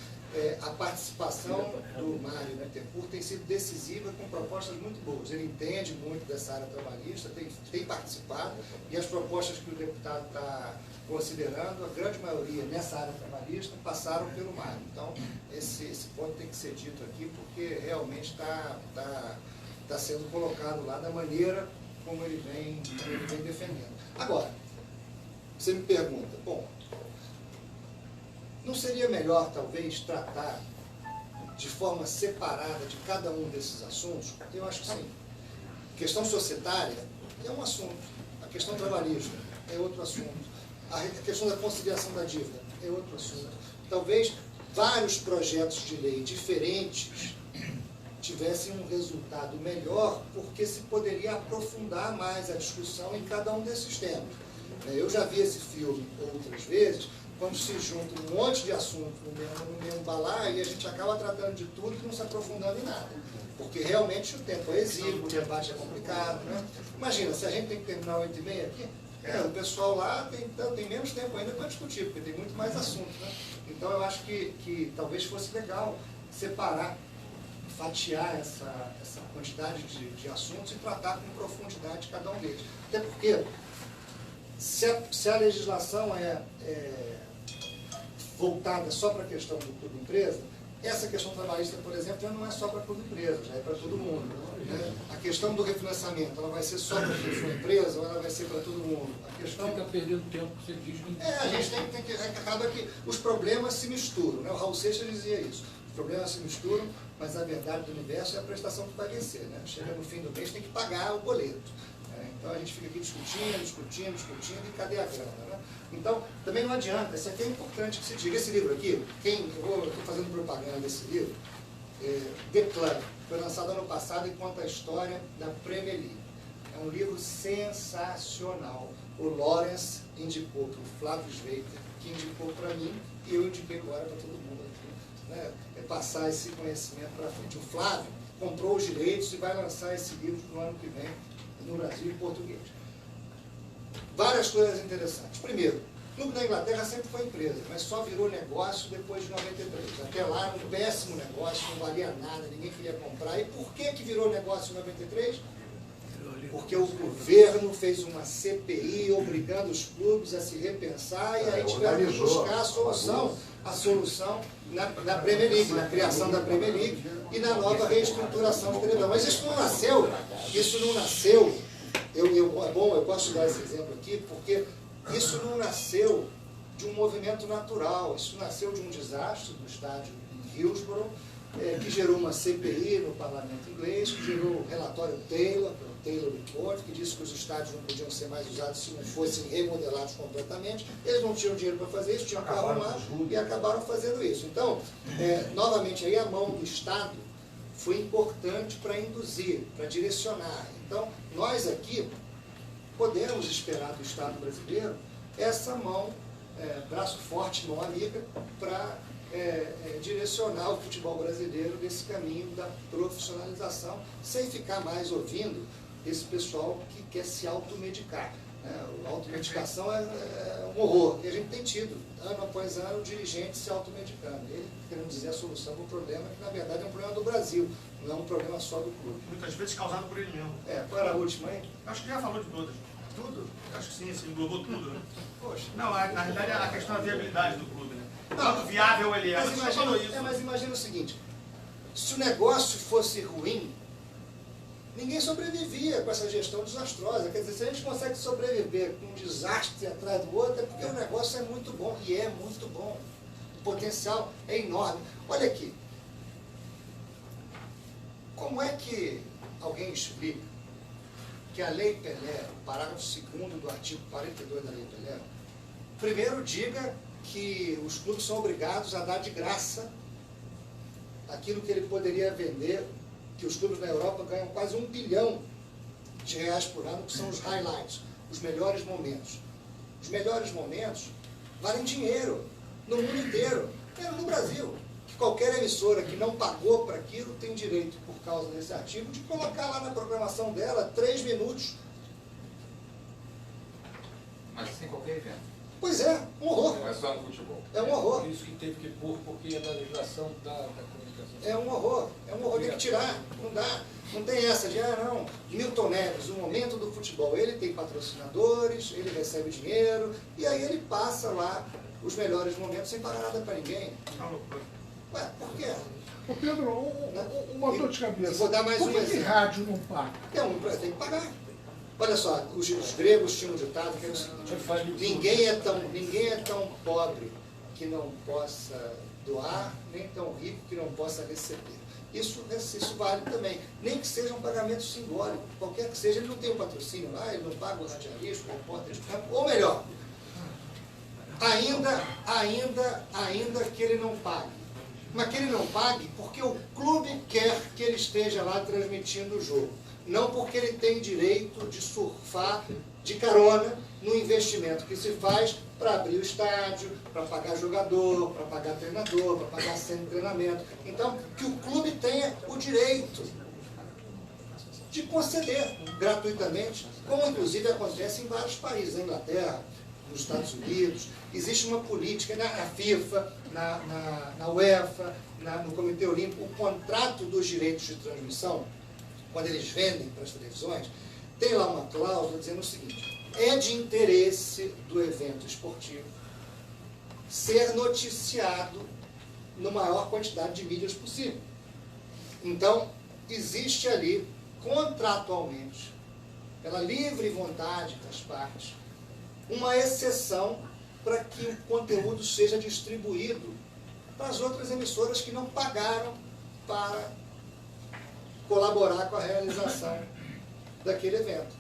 a participação do Mário Bittencourt tem sido decisiva com propostas muito boas. Ele entende muito dessa área trabalhista, tem participado, e as propostas que o deputado está considerando, a grande maioria nessa área trabalhista, passaram pelo Mário. Então, esse ponto tem que ser dito aqui, porque realmente está sendo colocado lá da maneira como ele vem defendendo. Agora, você me pergunta, bom, não seria melhor, talvez, tratar de forma separada de cada um desses assuntos? Eu acho que sim. A questão societária é um assunto, a questão trabalhista é outro assunto, a questão da conciliação da dívida é outro assunto. Talvez vários projetos de lei diferentes tivessem um resultado melhor, porque se poderia aprofundar mais a discussão em cada um desses temas. Eu já vi esse filme outras vezes, quando se junta um monte de assuntos no mesmo balaio, e a gente acaba tratando de tudo e não se aprofundando em nada. Porque realmente o tempo é exíguo, o debate é complicado, né? Imagina, se a gente tem que terminar 8h30 aqui, o pessoal lá tem menos tempo ainda para discutir, porque tem muito mais assuntos, né? Então eu acho que talvez fosse legal separar, fatiar essa quantidade de assuntos e tratar com profundidade cada um deles. Até porque, se a legislação é voltada só para a questão do clube empresa, essa questão trabalhista, por exemplo, já não é só para a clube empresa, já é para todo mundo. Né? A questão do refinanciamento, ela vai ser só para quem for empresa ou ela vai ser para todo mundo? A questão... Fica perdendo tempo, você diz que... a gente tem que... Acaba que os problemas se misturam, né? O Raul Seixas dizia isso. Os problemas se misturam, mas a verdade do universo é a prestação que vai vencer, né? Chega no fim do mês, tem que pagar o boleto. Então a gente fica aqui discutindo, e cadê a grana? Né? Então, também não adianta, isso aqui é importante que se diga. Esse livro aqui, eu estou fazendo propaganda desse livro, The Club, foi lançado ano passado e conta a história da Premier League. É um livro sensacional. O Lawrence indicou para o Flávio Sveiter, que indicou para mim, e eu indiquei agora para todo mundo aqui, né? Passar esse conhecimento para frente. O Flávio comprou os direitos e vai lançar esse livro no ano que vem, no Brasil, em português. Várias coisas interessantes. Primeiro, o Clube da Inglaterra sempre foi empresa, mas só virou negócio depois de 93. Até lá era um péssimo negócio, não valia nada, ninguém queria comprar. E por que virou negócio em 93? Porque o governo fez uma CPI obrigando os clubes a se repensar e aí tiveram que buscar a solução na Premier League, na criação da Premier League e na nova reestruturação de televisão. Mas isso não nasceu, eu posso dar esse exemplo aqui, porque isso não nasceu de um movimento natural, isso nasceu de um desastre do estádio em Hillsborough, que gerou uma CPI no parlamento inglês, que gerou o relatório Taylor Report, que disse que os estádios não podiam ser mais usados se não fossem remodelados completamente. Eles não tinham dinheiro para fazer isso, tinham que arrumar e acabaram fazendo isso. Então, novamente, aí a mão do Estado foi importante para induzir, para direcionar. Então, nós aqui podemos esperar do Estado brasileiro essa mão, braço forte, mão amiga, para direcionar o futebol brasileiro nesse caminho da profissionalização, sem ficar mais ouvindo esse pessoal que quer se automedicar. A automedicação é um horror, e a gente tem tido, ano após ano, dirigentes se automedicando. Ele querendo dizer a solução para o problema, que na verdade é um problema do Brasil, não é um problema só do clube. Muitas vezes causado por ele mesmo. Qual era a última aí? Acho que já falou de todas. Tudo? Acho que sim, englobou tudo, né? Poxa. Não, na realidade é a questão da viabilidade do clube, né? Quanto viável ele é. Mas imagina o seguinte, se o negócio fosse ruim, ninguém sobrevivia com essa gestão desastrosa. Quer dizer, se a gente consegue sobreviver com um desastre atrás do outro, é porque o negócio é muito bom, e é muito bom. O potencial é enorme. Olha aqui, como é que alguém explica que a Lei Pelé, o parágrafo 2º do artigo 42 da Lei Pelé, primeiro diga que os clubes são obrigados a dar de graça aquilo que ele poderia vender, que os clubes na Europa ganham quase R$1 bilhão por ano, que são os highlights, os melhores momentos. Os melhores momentos valem dinheiro no mundo inteiro, mesmo no Brasil. Que qualquer emissora que não pagou para aquilo tem direito, por causa desse artigo, de colocar lá na programação dela 3 minutos. Mas sem qualquer evento. Pois é, um horror. Não é só no futebol. É um horror. Por isso que teve que pôr, porque é da legislação da comunicação. É um horror, tem que tirar, não dá, não tem essa de, não, Milton Neves, o momento do futebol, ele tem patrocinadores, ele recebe dinheiro, e aí ele passa lá os melhores momentos sem pagar nada para ninguém. Ué, por quê? Ô Pedro, uma dor de cabeça. Vou dar mais por um que exemplo. rádio não paga? Tem que pagar. Olha só, os gregos tinham um ditado que era o seguinte: ninguém é tão pobre que não possa doar, nem tão rico que não possa receber. Isso vale também. Nem que seja um pagamento simbólico, qualquer que seja, ele não tem o patrocínio lá, ele não paga o radialista, o repórter de campo, ou melhor, ainda que ele não pague. Mas que ele não pague porque o clube quer que ele esteja lá transmitindo o jogo. Não porque ele tem direito de surfar de carona no investimento que se faz para abrir o estádio, para pagar jogador, para pagar treinador, para pagar centro de treinamento. Então, que o clube tenha o direito de conceder gratuitamente, como inclusive acontece em vários países, na Inglaterra, nos Estados Unidos. Existe uma política na FIFA, na UEFA, no Comitê Olímpico, o contrato dos direitos de transmissão, quando eles vendem para as televisões, tem lá uma cláusula dizendo o seguinte: é de interesse do evento esportivo ser noticiado na maior quantidade de mídias possível. Então, existe ali, contratualmente, pela livre vontade das partes, uma exceção para que o conteúdo seja distribuído para as outras emissoras que não pagaram para colaborar com a realização daquele evento.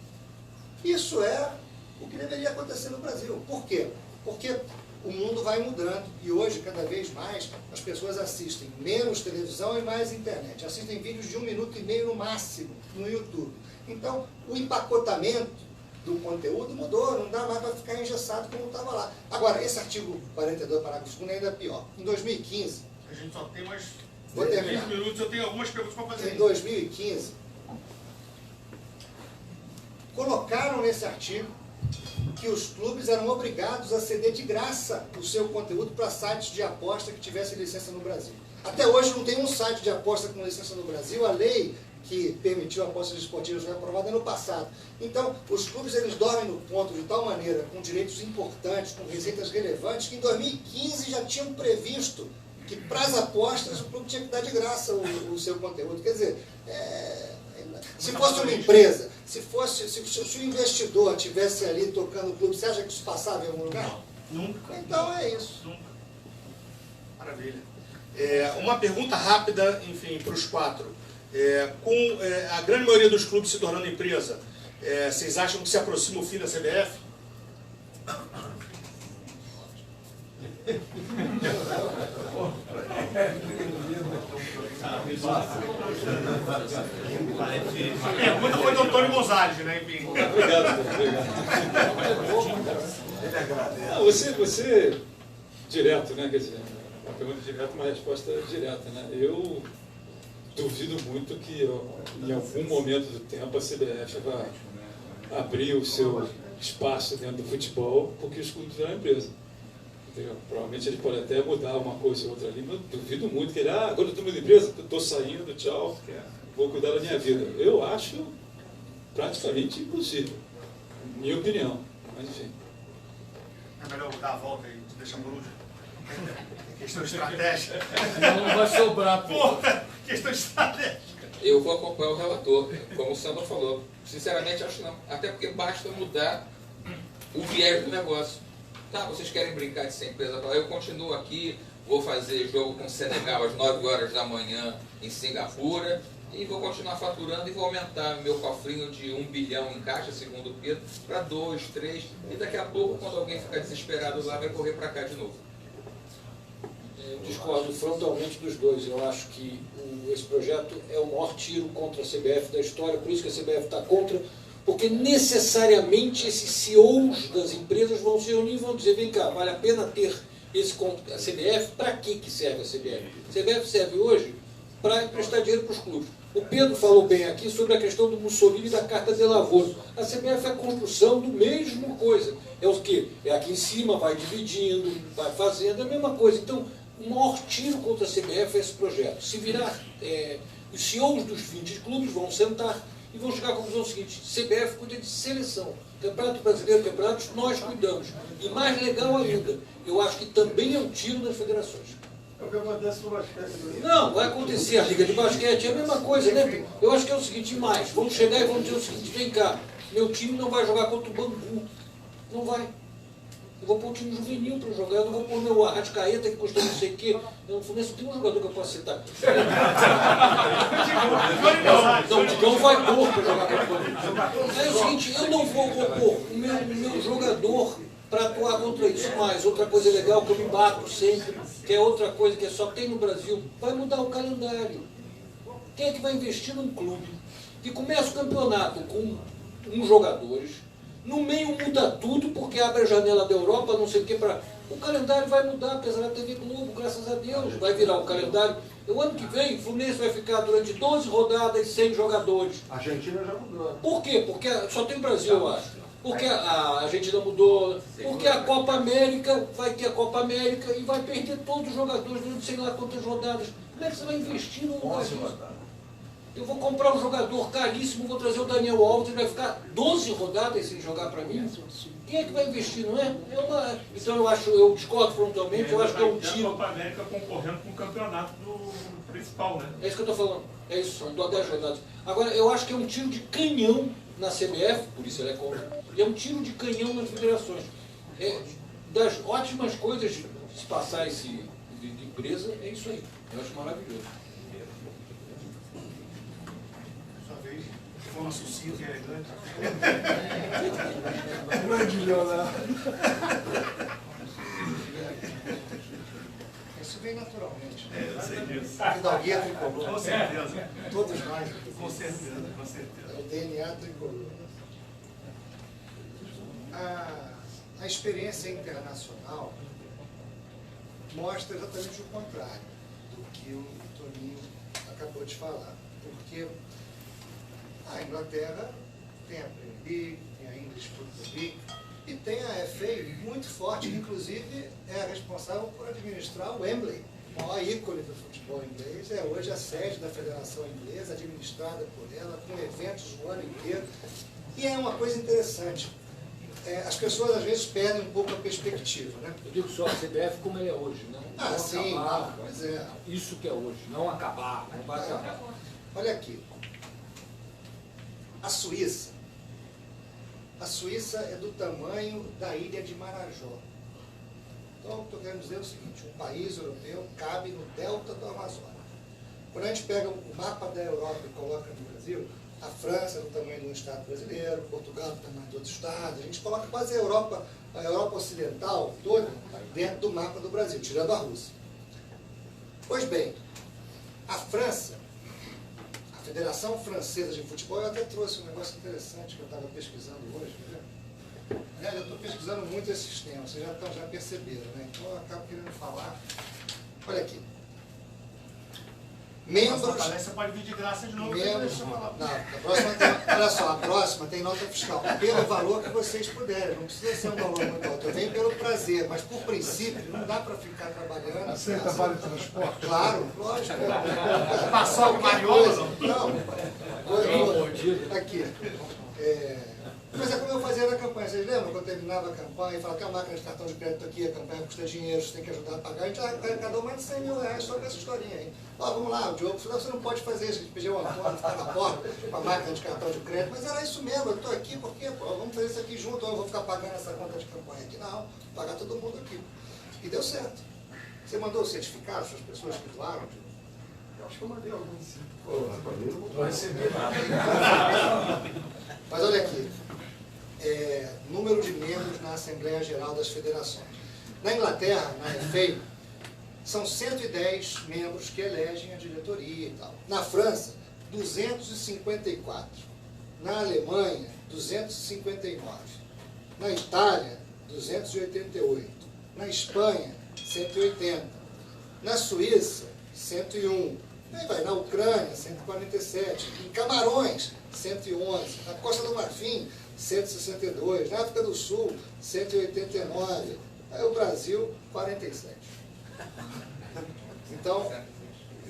Isso é o que deveria acontecer no Brasil. Por quê? Porque o mundo vai mudando e hoje, cada vez mais, as pessoas assistem menos televisão e mais internet. Assistem vídeos de 1 minuto e meio no máximo no YouTube. Então, o empacotamento do conteúdo mudou, não dá mais para ficar engessado como estava lá. Agora, esse artigo 42, parágrafo 2 ainda é pior. Em 2015... A gente só tem mais 20 minutos, eu tenho algumas perguntas para fazer. Em 2015, colocaram nesse artigo que os clubes eram obrigados a ceder de graça o seu conteúdo para sites de aposta que tivessem licença no Brasil. Até hoje não tem um site de aposta com licença no Brasil. A lei que permitiu apostas esportivas foi aprovada no passado. Então, os clubes eles dormem no ponto de tal maneira, com direitos importantes, com receitas relevantes, que em 2015 já tinham previsto que para as apostas o clube tinha que dar de graça o seu conteúdo. Quer dizer, se fosse uma empresa, se o investidor estivesse ali tocando o clube, você acha que isso passava em algum lugar? Não, nunca. Então é isso. Nunca. Maravilha. Uma pergunta rápida, enfim, para os quatro. Com a grande maioria dos clubes se tornando empresa, vocês acham que se aproxima o fim da CBF? A pergunta foi do Antônio Gonzalez, né? Enfim. Obrigado. Você direto, né? Quer dizer, uma pergunta direta, uma resposta direta, né? Eu duvido muito que em algum momento do tempo a CBF vai abrir o seu espaço dentro do futebol porque os clubes viram empresa. Entendeu? Provavelmente ele pode até mudar uma coisa ou outra ali, mas eu duvido muito que ele, agora eu estou de empresa, estou saindo, tchau, vou cuidar da minha vida. Eu acho praticamente impossível, minha opinião, mas enfim. É melhor dar a volta e deixar por último. Questão estratégica. Não vai sobrar, Porra, questão estratégica. Eu vou acompanhar o relator, como o Samba falou. Sinceramente, acho que não. Até porque basta mudar o viés do negócio. Tá, vocês querem brincar de ser empresa? Eu continuo aqui, vou fazer jogo com o Senegal às 9 horas da manhã em Singapura e vou continuar faturando e vou aumentar meu cofrinho de 1 bilhão em caixa, segundo o Pedro, para 2, 3 e daqui a pouco, quando alguém ficar desesperado lá, vai correr para cá de novo. Eu discordo frontalmente dos dois. Eu acho que esse projeto é o maior tiro contra a CBF da história, por isso que a CBF está contra, porque necessariamente esses CEOs das empresas vão se reunir e vão dizer, vem cá, vale a pena ter a CBF? Para que serve a CBF? A CBF serve hoje para emprestar dinheiro para os clubes. O Pedro falou bem aqui sobre a questão do Mussolini e da Carta de Lavoro. A CBF é a construção do mesmo coisa. É o quê? É aqui em cima, vai dividindo, vai fazendo, é a mesma coisa. Então, o maior tiro contra a CBF é esse projeto. Se virar, os CEOs dos 20 clubes vão sentar e vão chegar à conclusão seguinte: CBF cuida de seleção. Campeonato Brasileiro, campeonatos, nós cuidamos. E mais legal ainda, eu acho que também é um tiro nas federações. É o que acontece no basquete. Não, vai acontecer a Liga de Basquete, é a mesma coisa, né? Eu acho que é o seguinte, mais, vamos chegar e vamos dizer o seguinte: vem cá, meu time não vai jogar contra o Bangu. Não vai. Eu vou pôr um time juvenil para jogar, eu não vou pôr meu Arrascaeta que custa não sei o quê. Eu não Fluminense tem um jogador que eu posso citar. Não, o Digão vai pôr para jogar contra o Bangu. É o seguinte, eu não vou pôr o meu jogador para atuar contra isso. Mas outra coisa legal que eu me bato sempre, que é outra coisa que só tem no Brasil, vai mudar o calendário. Quem é que vai investir num clube que começa o campeonato com 1 jogadores, no meio muda tudo, porque abre a janela da Europa, não sei o que, o calendário vai mudar, apesar da TV Globo, graças a Deus, vai virar o calendário. O ano que vem, o Fluminense vai ficar durante 12 rodadas sem jogadores. A Argentina já mudou. Por quê? Porque só tem o Brasil, eu acho. Porque a Argentina mudou, porque a Copa América, vai ter a Copa América e vai perder todos os jogadores durante sei lá quantas rodadas. Como é que você vai investir num lugar disso? Eu vou comprar um jogador caríssimo, vou trazer o Daniel Alves, ele vai ficar 12 rodadas sem jogar para mim. Quem é que vai investir, não é? Então eu discordo frontalmente, eu acho que é um tiro. A Copa América concorrendo com o campeonato do principal, né? É isso que eu estou falando. É isso, são 10 rodadas. Agora, eu acho que é um tiro de canhão na CBF, por isso ela é contra, e é um tiro de canhão nas federações. Das ótimas coisas de se passar esse de empresa, é isso aí. Eu acho maravilhoso. De forma sucinta e elegante. Grande Leonardo. Isso vem naturalmente. Eu sei disso. A fidalguia tricolor. Com certeza. Todos nós. Com certeza, com certeza. É o DNA tricolor. A experiência internacional mostra exatamente o contrário do que o Toninho acabou de falar. Porque a Inglaterra tem a Premier League, tem a English Football League e tem a FA muito forte, que inclusive é a responsável por administrar o Wembley. O maior ícone do futebol inglês é hoje a sede da Federação Inglesa, administrada por ela, com eventos o ano inteiro. E é uma coisa interessante. As pessoas às vezes perdem um pouco a perspectiva, né? Eu digo só a CBF como ele é hoje, né? Não sim, acabar, não, mas é. Isso que é hoje, não acabar, não vai acabar. Olha aqui. A Suíça é do tamanho da ilha de Marajó. Então, o que eu estou querendo dizer é o seguinte: um país europeu cabe no delta do Amazonas. Quando a gente pega o mapa da Europa e coloca no Brasil, a França é do tamanho de um estado brasileiro, Portugal é do tamanho de outro estado, a gente coloca quase a Europa Ocidental toda dentro do mapa do Brasil, tirando a Rússia. Pois bem, a França, a Federação Francesa de Futebol, eu até trouxe um negócio interessante que eu estava pesquisando hoje, né? Aliás, eu estou pesquisando muito esses temas, vocês já perceberam, né? Então eu acabo querendo falar. Olha aqui. Membros. A palestra pode vir de graça de novo. Membros. Não, a próxima tem, olha só, a próxima tem nota fiscal. Pelo valor que vocês puderem. Não precisa ser um valor muito alto. Eu venho pelo prazer, mas por princípio não dá para ficar trabalhando. Aceita vale transporte? Claro, lógico. Passar o Mariola? Não. Aqui. Mas é como eu fazia na campanha. Vocês lembram quando eu terminava a campanha e falava que a máquina de cartão de crédito aqui, a campanha custa dinheiro, você tem que ajudar a pagar. A gente arrecadou mais de 100 mil reais só com essa historinha aí. Ó, vamos lá, o Diogo falou, você não pode fazer isso. A gente pediu o Antônio ficar na porta com a máquina de cartão de crédito. Mas era isso mesmo, eu estou aqui porque vamos fazer isso aqui junto, ou eu vou ficar pagando essa conta de campanha aqui. Não, vou pagar todo mundo aqui. E deu certo. Você mandou o certificado para as pessoas que doaram, Diogo? Eu acho que eu mandei alguns sim. Não recebi nada. Mas olha aqui. Número de membros na Assembleia Geral das Federações. Na Inglaterra, na FA, são 110 membros que elegem a diretoria e tal. Na França, 254. Na Alemanha, 259. Na Itália, 288. Na Espanha, 180. Na Suíça, 101. Aí vai na Ucrânia, 147, em Camarões, 111, na Costa do Marfim, 162, na África do Sul, 189, aí o Brasil, 47. Então,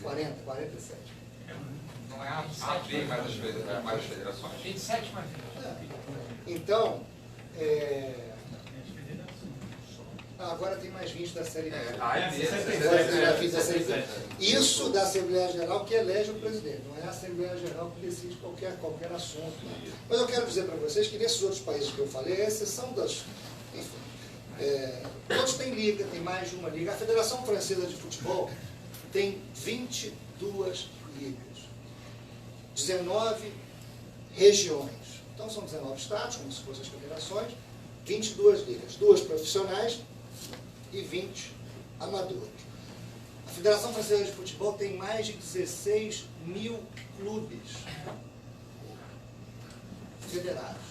47. Não é a B mais as federações? 27 mais. Então, agora tem mais 20 da Série B. Agora tem mais 20 da Série B. Isso da Assembleia Geral que elege o presidente, não é a Assembleia Geral que decide qualquer assunto. Mas eu quero dizer para vocês que nesses outros países que eu falei, a exceção das... Enfim, todos têm liga, tem mais de uma liga. A Federação Francesa de Futebol tem 22 ligas, 19 regiões. Então são 19 estados, como se fossem as federações, 22 ligas, 2 profissionais e 20 amadores. A Federação Francesa de Futebol tem mais de 16 mil clubes federados.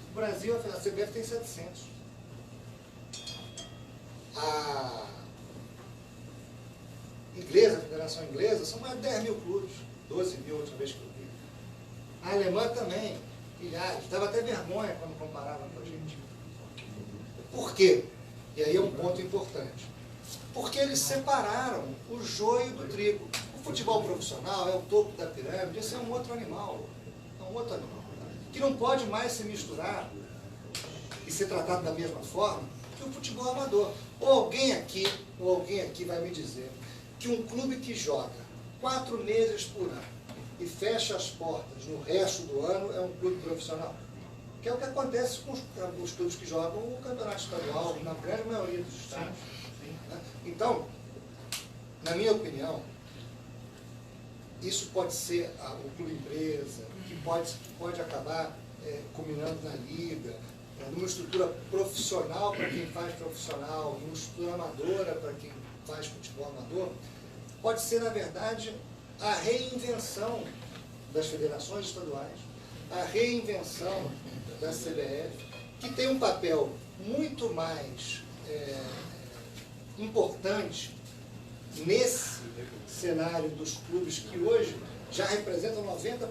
No Brasil, a CBF tem 700. A inglesa, a Federação Inglesa, são mais de 10 mil clubes, 12 mil outra vez que eu vi. A alemã também, milhares, dava até vergonha quando comparava com a gente. Por quê? E aí é um ponto importante. Porque eles separaram o joio do trigo. O futebol profissional é o topo da pirâmide, esse é um outro animal. É um outro animal. Que não pode mais se misturar e ser tratado da mesma forma que o futebol amador. Ou alguém aqui vai me dizer que um clube que joga 4 meses por ano e fecha as portas no resto do ano é um clube profissional. Que é o que acontece com os clubes que jogam o campeonato estadual, na grande maioria dos estados. Né? Então, na minha opinião, isso pode ser o clube empresa, que pode acabar culminando na liga, numa estrutura profissional para quem faz profissional, numa estrutura amadora para quem faz futebol amador, pode ser, na verdade, a reinvenção das federações estaduais, a reinvenção da CBF, que tem um papel muito mais importante nesse cenário dos clubes que hoje já representam 90%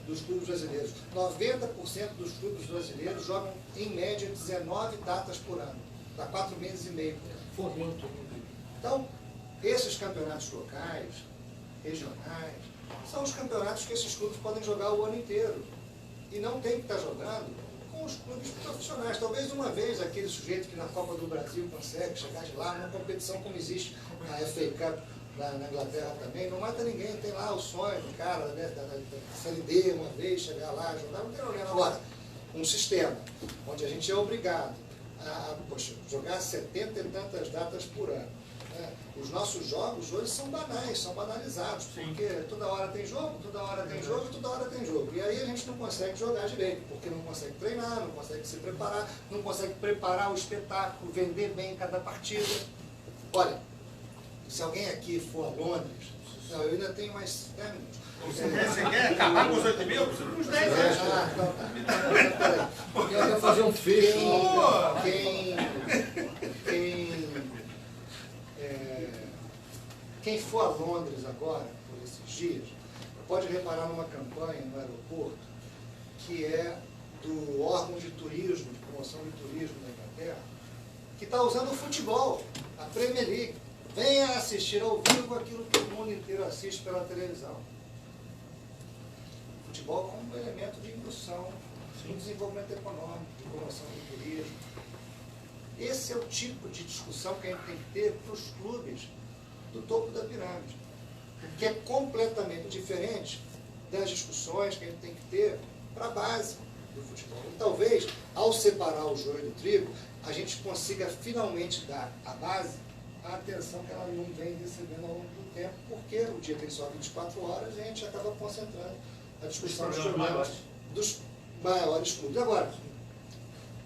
dos clubes brasileiros. 90% dos clubes brasileiros jogam, em média, 19 datas por ano. Dá 4 meses e meio. Então, esses campeonatos locais, regionais, são os campeonatos que esses clubes podem jogar o ano inteiro. E não tem que estar jogando com os clubes profissionais. Talvez uma vez aquele sujeito que na Copa do Brasil consegue chegar de lá, numa competição como existe na FA Cup na Inglaterra também, não mata ninguém, tem lá o sonho do cara, né, da Série D, uma vez chegar lá, jogar, não tem problema. Agora, um sistema onde a gente é obrigado a jogar 70 e tantas datas por ano. Né? Os nossos jogos hoje são banais, são banalizados, porque toda hora tem jogo, toda hora tem jogo, toda hora tem jogo. E aí a gente não consegue jogar direito, porque não consegue treinar, não consegue se preparar, não consegue preparar o espetáculo, vender bem cada partida. Olha, se alguém aqui for a Londres, não, eu ainda tenho mais 10 minutos. Você quer acabar com os 8 mil? Uns 10 anos. Eu quero fazer um fecho. Quem for a Londres agora, por esses dias, pode reparar numa campanha no aeroporto que é do órgão de turismo, de promoção de turismo da Inglaterra, que está usando o futebol, a Premier League. Venha assistir ao vivo aquilo que o mundo inteiro assiste pela televisão. Futebol como elemento de indução, de desenvolvimento econômico, de promoção do turismo. Esse é o tipo de discussão que a gente tem que ter para os clubes do topo da pirâmide, que é completamente diferente das discussões que a gente tem que ter para a base do futebol. E talvez, ao separar o joio do trigo, a gente consiga finalmente dar à base a atenção que ela não vem recebendo ao longo do tempo, porque o dia tem só 24 horas e a gente acaba concentrando a discussão dos problemas dos maiores clubes. Agora,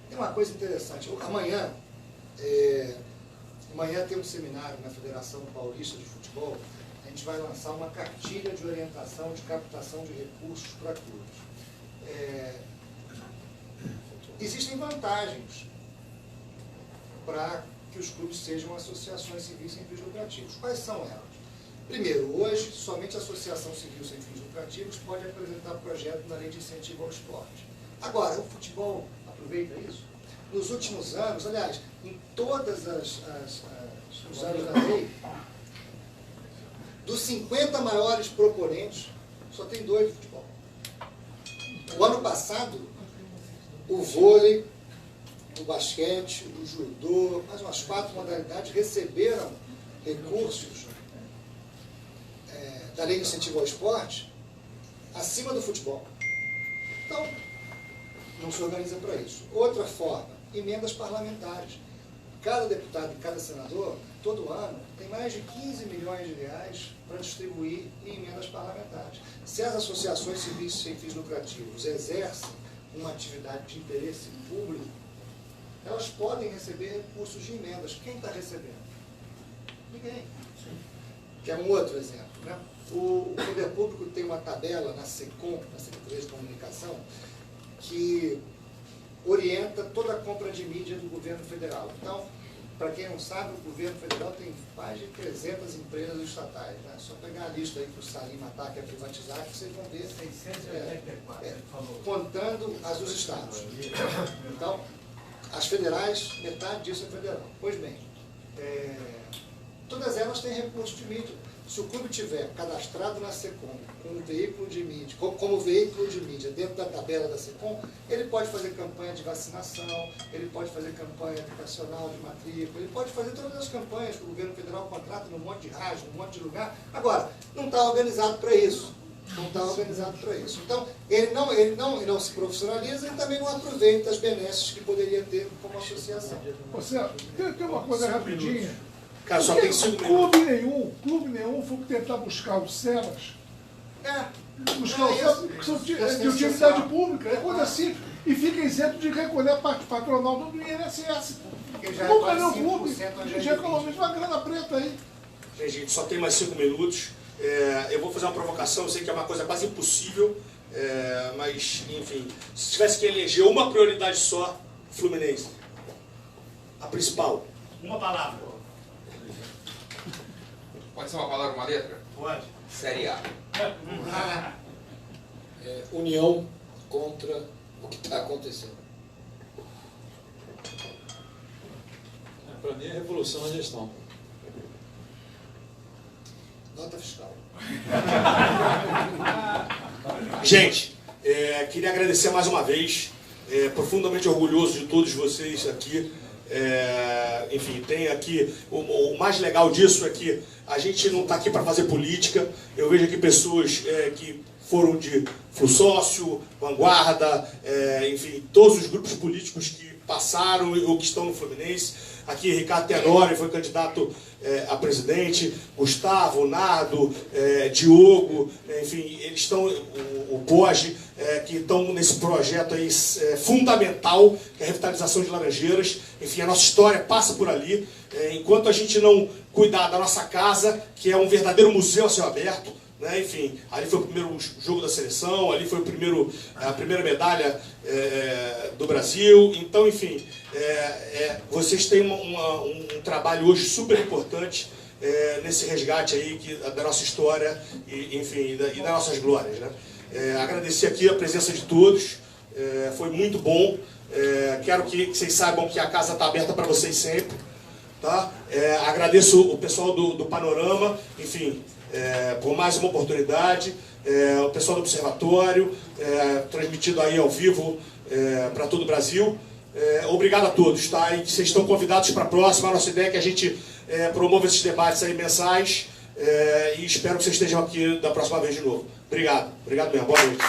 tem uma coisa interessante. Amanhã tem um seminário na Federação Paulista de Futebol. A gente vai lançar uma cartilha de orientação de captação de recursos para clubes. Existem vantagens para que os clubes sejam associações civis sem fins lucrativos. Quais são elas? Primeiro, hoje, somente a associação civil sem fins lucrativos pode apresentar projeto na lei de incentivo ao esporte. Agora, o futebol aproveita isso? Nos últimos anos, aliás, em todos os anos da lei, dos 50 maiores proponentes, só tem 2 de futebol. O ano passado, o vôlei, o basquete, o judô, mais umas 4 modalidades receberam recursos da lei de incentivo ao esporte acima do futebol. Então, não se organiza para isso. Outra forma, emendas parlamentares. Cada deputado e cada senador, todo ano, tem mais de 15 milhões de reais para distribuir em emendas parlamentares. Se as associações civis sem fins lucrativos exercem uma atividade de interesse público, elas podem receber recursos de emendas. Quem está recebendo? Ninguém. Que é um outro exemplo, né? O Poder Público tem uma tabela na SECOM, na Secretaria de Comunicação, que orienta toda a compra de mídia do governo federal. Então, para quem não sabe, o governo federal tem mais de 300 empresas estatais. Né? Só pegar a lista aí que o Salim Matar quer privatizar, que vocês vão ver, 684, contando as dos estados. Então, as federais, metade disso é federal. Pois bem, todas elas têm recurso de mídia. Se o clube tiver cadastrado na SECOM como veículo de mídia dentro da tabela da SECOM, ele pode fazer campanha de vacinação, ele pode fazer campanha educacional de matrícula, ele pode fazer todas as campanhas que o governo federal contrata num monte de rádio, num monte de lugar. Agora, não está organizado para isso. Não está organizado para isso. Então, ele não se profissionaliza e também não aproveita as benesses que poderia ter como associação. Você, tem uma coisa rapidinha. Cara, só tem 5 clube nenhum foi tentar buscar os SEMAS. Buscar os SEMAS, que são de utilidade pública, é coisa simples. E fica isento de recolher a parte patronal do INSS. Nunca nem o clube, já economiza uma grana preta aí. Gente, só tem mais 5 minutos. Eu vou fazer uma provocação, eu sei que é uma coisa quase impossível, mas, enfim, se tivesse que eleger uma prioridade só, Fluminense. A principal. Uma palavra. Pode ser uma palavra, uma letra? Pode. Série A. União contra o que está acontecendo. Para mim é revolução na gestão. Nota fiscal. Gente, queria agradecer mais uma vez, profundamente orgulhoso de todos vocês aqui. Enfim, tem aqui, o mais legal disso é que a gente não está aqui para fazer política. Eu vejo aqui pessoas que foram de Flusócio, Vanguarda, enfim, todos os grupos políticos que passaram ou que estão no Fluminense. Aqui Ricardo Tenório foi candidato a presidente, Gustavo, Nardo, Diogo, enfim, eles estão, o Poggi, que estão nesse projeto aí fundamental, que é a revitalização de Laranjeiras. Enfim, a nossa história passa por ali. Enquanto a gente não cuidar da nossa casa, que é um verdadeiro museu a céu aberto, né? Enfim, ali foi o primeiro jogo da seleção, ali foi a primeira medalha do Brasil. Então, enfim, vocês têm um trabalho hoje super importante nesse resgate aí da nossa história e, enfim, e das nossas glórias, né? Agradecer aqui a presença de todos, foi muito bom. Quero que vocês saibam que a casa está aberta para vocês sempre, tá? Agradeço o pessoal do Panorama, enfim, por mais uma oportunidade, o pessoal do Observatório, transmitido aí ao vivo para todo o Brasil. Obrigado a todos, tá? E vocês estão convidados para a próxima. A nossa ideia é que a gente promova esses debates aí mensais, e espero que vocês estejam aqui da próxima vez de novo. Obrigado mesmo, boa noite.